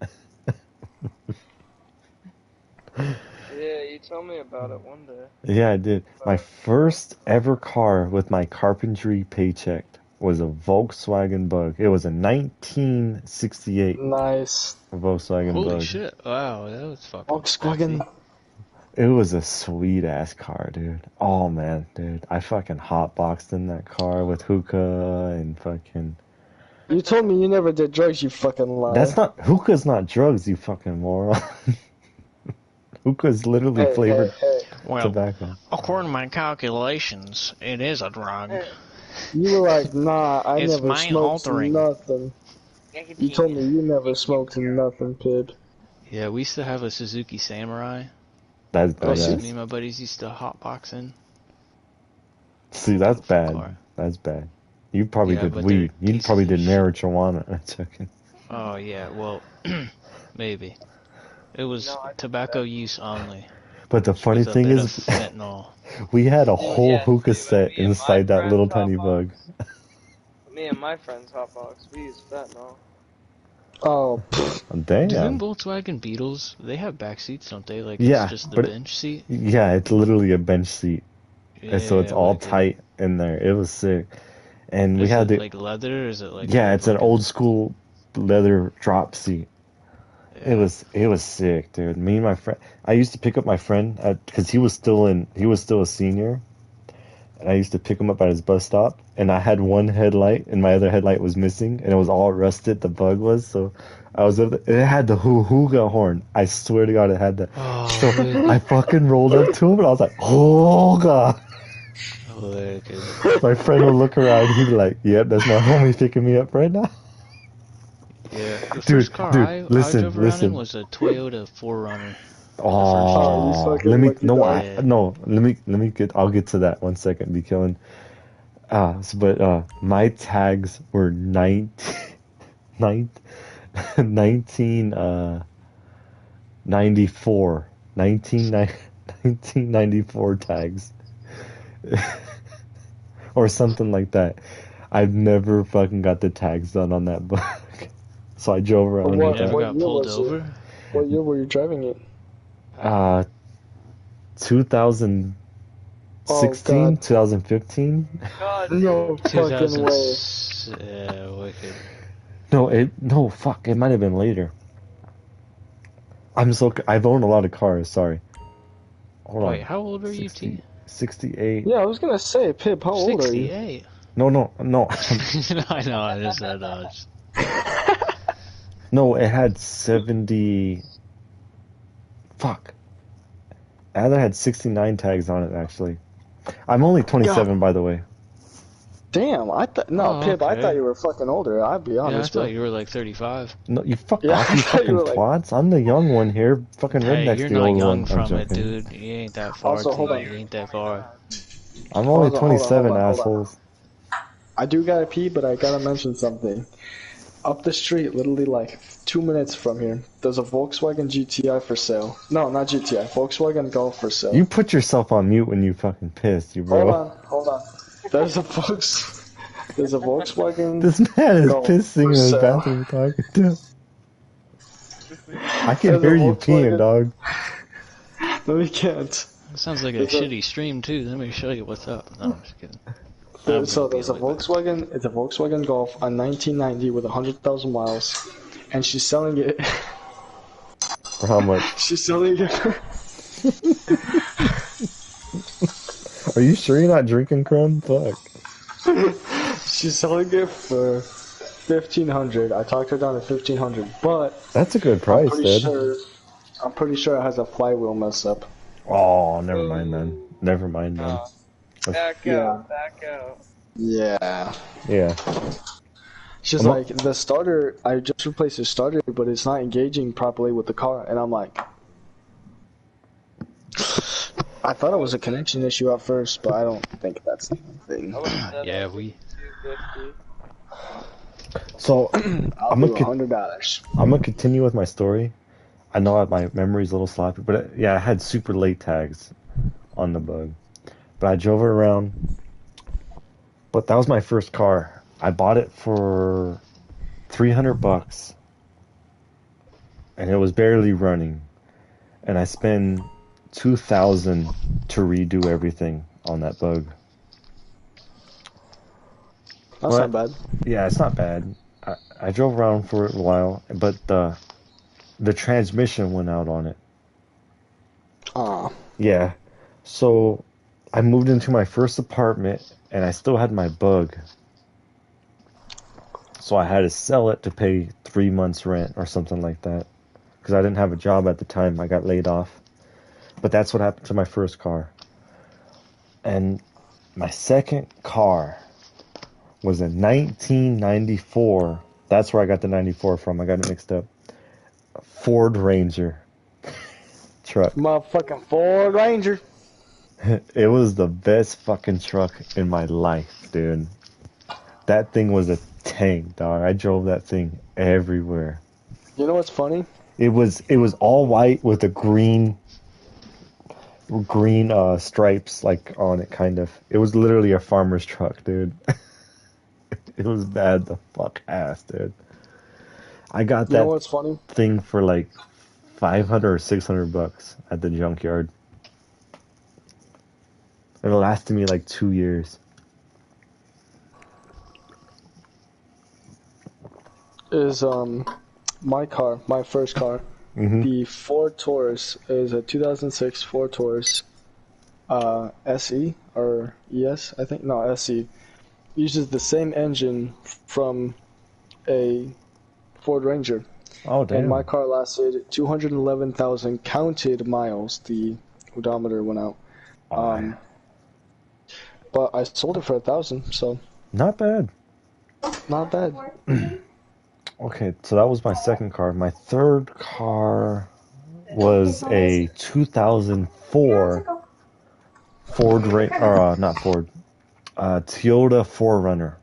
Yeah, you told me about it one day. Yeah, I did. My first ever car with my carpentry paycheck was a Volkswagen Bug. It was a 1968 Nice. Volkswagen Holy Bug. shit! Wow, that was fucking. Volkswagen. sexy. It was a sweet ass car, dude. Oh man, dude. I fucking hotboxed in that car with hookah and fucking. You told me you never did drugs, you fucking liar. That's not hookah's not drugs, you fucking moron. Hookah's literally Hey, flavored hey. Well, tobacco. according to my calculations, it is a drug. You were like, nah, I It's never mind smoked altering. nothing. You told me you never smoked nothing, Pib. Yeah, we used to have a Suzuki Samurai. That's Oh, Me badass. and my buddies used to hotbox in. See, that's Beautiful bad. car. That's bad. You probably Yeah, did but weed. they're You probably did pieces of marijuana. That's okay. Oh yeah, well, maybe. It was No, I did tobacco use only. But the funny With a thing bit is, of fentanyl. we had a whole yeah, hookah see, set me and my inside that little friends tiny hotbox. bug. Me and my friends hotbox, we use fentanyl. Oh, pfft. Do them Damn. Volkswagen Beetles, they have back seats, don't they? Like Yeah, it's just the but bench seat? Yeah, it's literally a bench seat. And so it's all wicked. tight in there. It was sick. And we Is had it the like leather or is it like yeah, it's an fucking- old school leather drop seat. Yeah. It was sick, dude. Me and my friend, I used to pick up my friend because he was still a senior, and I used to pick him up at his bus stop. And I had one headlight, and my other headlight was missing, and it was all rusted. The bug was so. I was it had the hoo-hoo horn. I swear to God, it had that. Oh, So I fucking rolled up to him, and I was like, "Oh God!" wicked. My friend would look around, he'd be like, "Yep, that's my homie picking me up right now." Yeah. The Dude, first car dude, I listen, drove around listen. in was a Toyota 4Runner. Oh, you Oh, fucking let me lucky no, dog. Yeah. let me get. I'll get to that one second. Be killing. My tags were 1994 1994 tags or something like that. I've never fucking got the tags done on that book, so I drove around What- with You never what got year pulled was it? over? What year were you driving it? that. 2016, Oh, God. 2015. God, No fucking way. Yeah, wicked. No, fuck, it might have been later. I've owned a lot of cars, sorry. Hold Wait, on. how old are you, T? 68. Yeah, I was gonna say, Pip, how old are you? 68. No. I know, I just said No, it had 70. Fuck. I either had 69 tags on it, actually. I'm only 27, by the way. Damn, I thought Pip. I okay. thought you were fucking older. I'll be Yeah, I honest, thought bro. you were like 35. No, you fuck Yeah, off, I you thought you fucking were like. twats. I'm the young one here. Fucking Hey, redneck's you're the not old young one. I'm from it, joking. dude. You ain't that far. Also, hold till on. You ain't that far. I'm only Hold on, 27, hold on. assholes. I do gotta pee, but I gotta mention something. Up the street, literally like 2 minutes from here, there's a Volkswagen GTI for sale. No, not GTI. Volkswagen Golf for sale. You put yourself on mute when you fucking pissed, you bro. Hold on. There's a Volkswagen This man is Golf pissing for in his sale. bathroom talking to him. I can There's a hear you peeing, Volkswagen- dog. No, we can't. It sounds like a There's a- shitty stream too. Let me show you what's up. No, I'm just kidding. So there's a Volkswagen. It's a Volkswagen Golf, a 1990 with 100,000 miles, and she's selling it. For how much? She's selling it. Are you sure you're not drinking, Crumb? Fuck. She's selling it for 1,500. I talked her down to 1,500, but That's a good price, dude. I'm pretty sure it has a flywheel mess up. Oh, never mind then. Never mind then. Back out, back out. Yeah. Yeah. She's like, the starter, I just replaced the starter, but it's not engaging properly with the car. And I'm like, I thought it was a connection issue at first, but I don't think that's the thing. Yeah, we. So, I'll do $100. I'm gonna continue with my story. I know my memory's a little sloppy, but yeah, I had super late tags on the Bug. But I drove it around. But that was my first car. I bought it for $300, and it was barely running. And I spent $2,000 to redo everything on that Bug. That's not bad. Yeah, it's not bad. I drove around for a while, but the transmission went out on it. Yeah. So I moved into my first apartment, and I still had my Bug. So I had to sell it to pay 3 months rent or something like that. Because I didn't have a job at the time. I got laid off. But that's what happened to my first car. And my second car was a 1994. That's where I got the 94 from. I got it mixed up. Ford Ranger truck. Motherfucking Ford Ranger. It was the best fucking truck in my life, dude. That thing was a tank, dog. I drove that thing everywhere. You know what's funny? It was all white with a green stripes like on it, kind of. It was literally a farmer's truck, dude. It was bad the fuck ass, dude. I got that what's funny? thing for like $500 or $600 at the junkyard. It lasted me like 2 years. Is my car, my first car, the Ford Taurus is a 2006 Ford Taurus, SE or ES, I think. No, SE. Uses the same engine from a Ford Ranger. Oh damn! And my car lasted 211,000 counted miles. The odometer went out. But I sold it for 1,000, so not bad. not bad. Okay, so that was my second car. My third car was a 2004 Toyota 4Runner.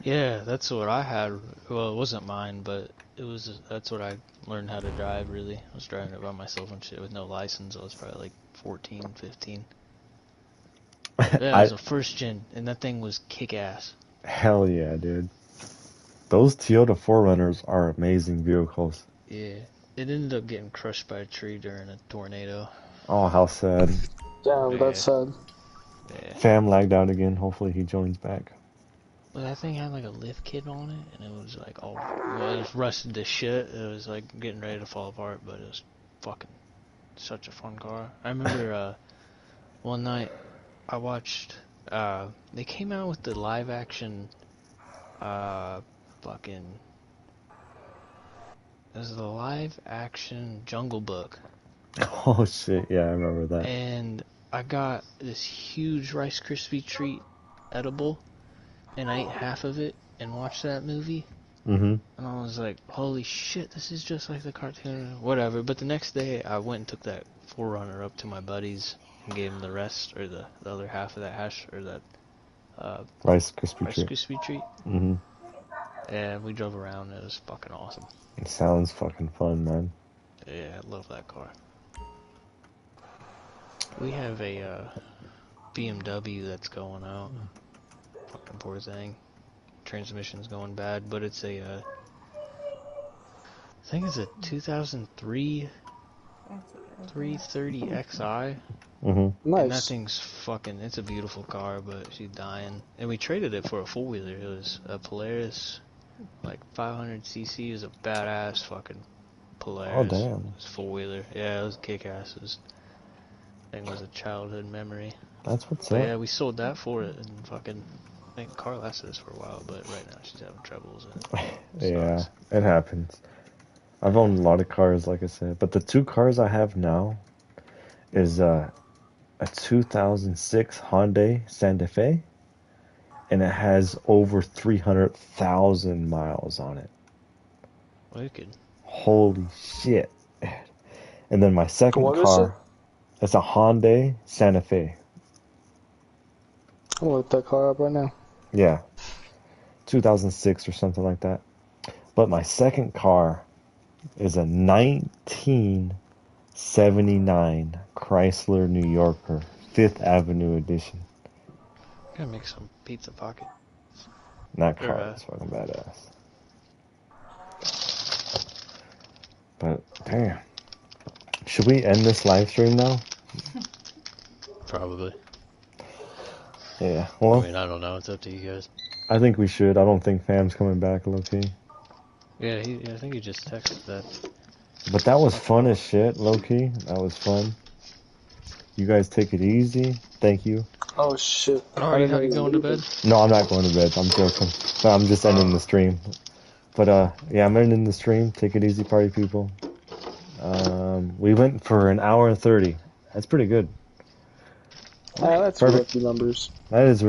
Yeah, that's what I had. Well, it wasn't mine, but that's what I learned how to drive, really. I was driving it by myself and shit with no license. I was probably like 14, 15. Yeah, it was a first gen, and that thing was kick-ass. Hell yeah, dude. Those Toyota 4Runners are amazing vehicles. Yeah, it ended up getting crushed by a tree during a tornado. Oh, how sad. Damn, that's sad. Yeah. Fam lagged out again. Hopefully he joins back. But that thing had like a lift kit on it, and it was like it was rusted to shit. It was like getting ready to fall apart, but it was fucking such a fun car. I remember one night I watched, they came out with the live action, it was the live action Jungle Book. Oh shit, yeah, I remember that. And I got this huge Rice Krispie treat edible, and I ate half of it and watched that movie. Mm-hmm. And I was like, holy shit, this is just like the cartoon. Whatever. But the next day, I went and took that Forerunner up to my buddies and gave them the rest, or the other half of that hash, or that Rice Krispie Rice treat. Krispie treat. Mm-hmm. And we drove around. It was fucking awesome. It sounds fucking fun, man. Yeah, I love that car. We have a BMW that's going out. Fucking poor thing. Transmission's going bad, but it's a I think it's a 2003 330 Xi. Mm-hmm. And that Nice. thing's fucking, it's a beautiful car, but she's dying. And we traded it for a four-wheeler. It was a Polaris, like 500cc. It was a badass fucking Polaris. Oh, damn. It was four-wheeler. Yeah, it was kick-ass. Thing was a childhood memory. That's what's But up. yeah, we sold that for it, and fucking, I think the car lasted us for a while, but right now she's having troubles. And it Yeah, sucks. it happens. I've owned a lot of cars, like I said, but the two cars I have now is a 2006 Hyundai Santa Fe, and it has over 300,000 miles on it. Wicked. Holy shit. And then my second What is car, it's a Hyundai Santa Fe. I'm gonna look that car up right now. Yeah, 2006 or something like that. But my second car is a 1979 Chrysler New Yorker, 5th Avenue edition. Gotta make some pizza pocket. And that Sure, car is fucking badass. But damn, should we end this live stream now? Probably. Yeah. I Well, mean, I don't know. It's up to you guys. I think we should. I don't think Fam's coming back, low key. Yeah, I think he just texted that. But that was fun as shit, low key. That was fun. You guys take it easy. Thank you. Oh shit. Are you going to bed? No, I'm not going to bed. I'm joking. But I'm just ending the stream. But yeah, I'm ending the stream. Take it easy, party people. We went for an hour and 30. That's pretty good. That's Perfect. rookie numbers. That is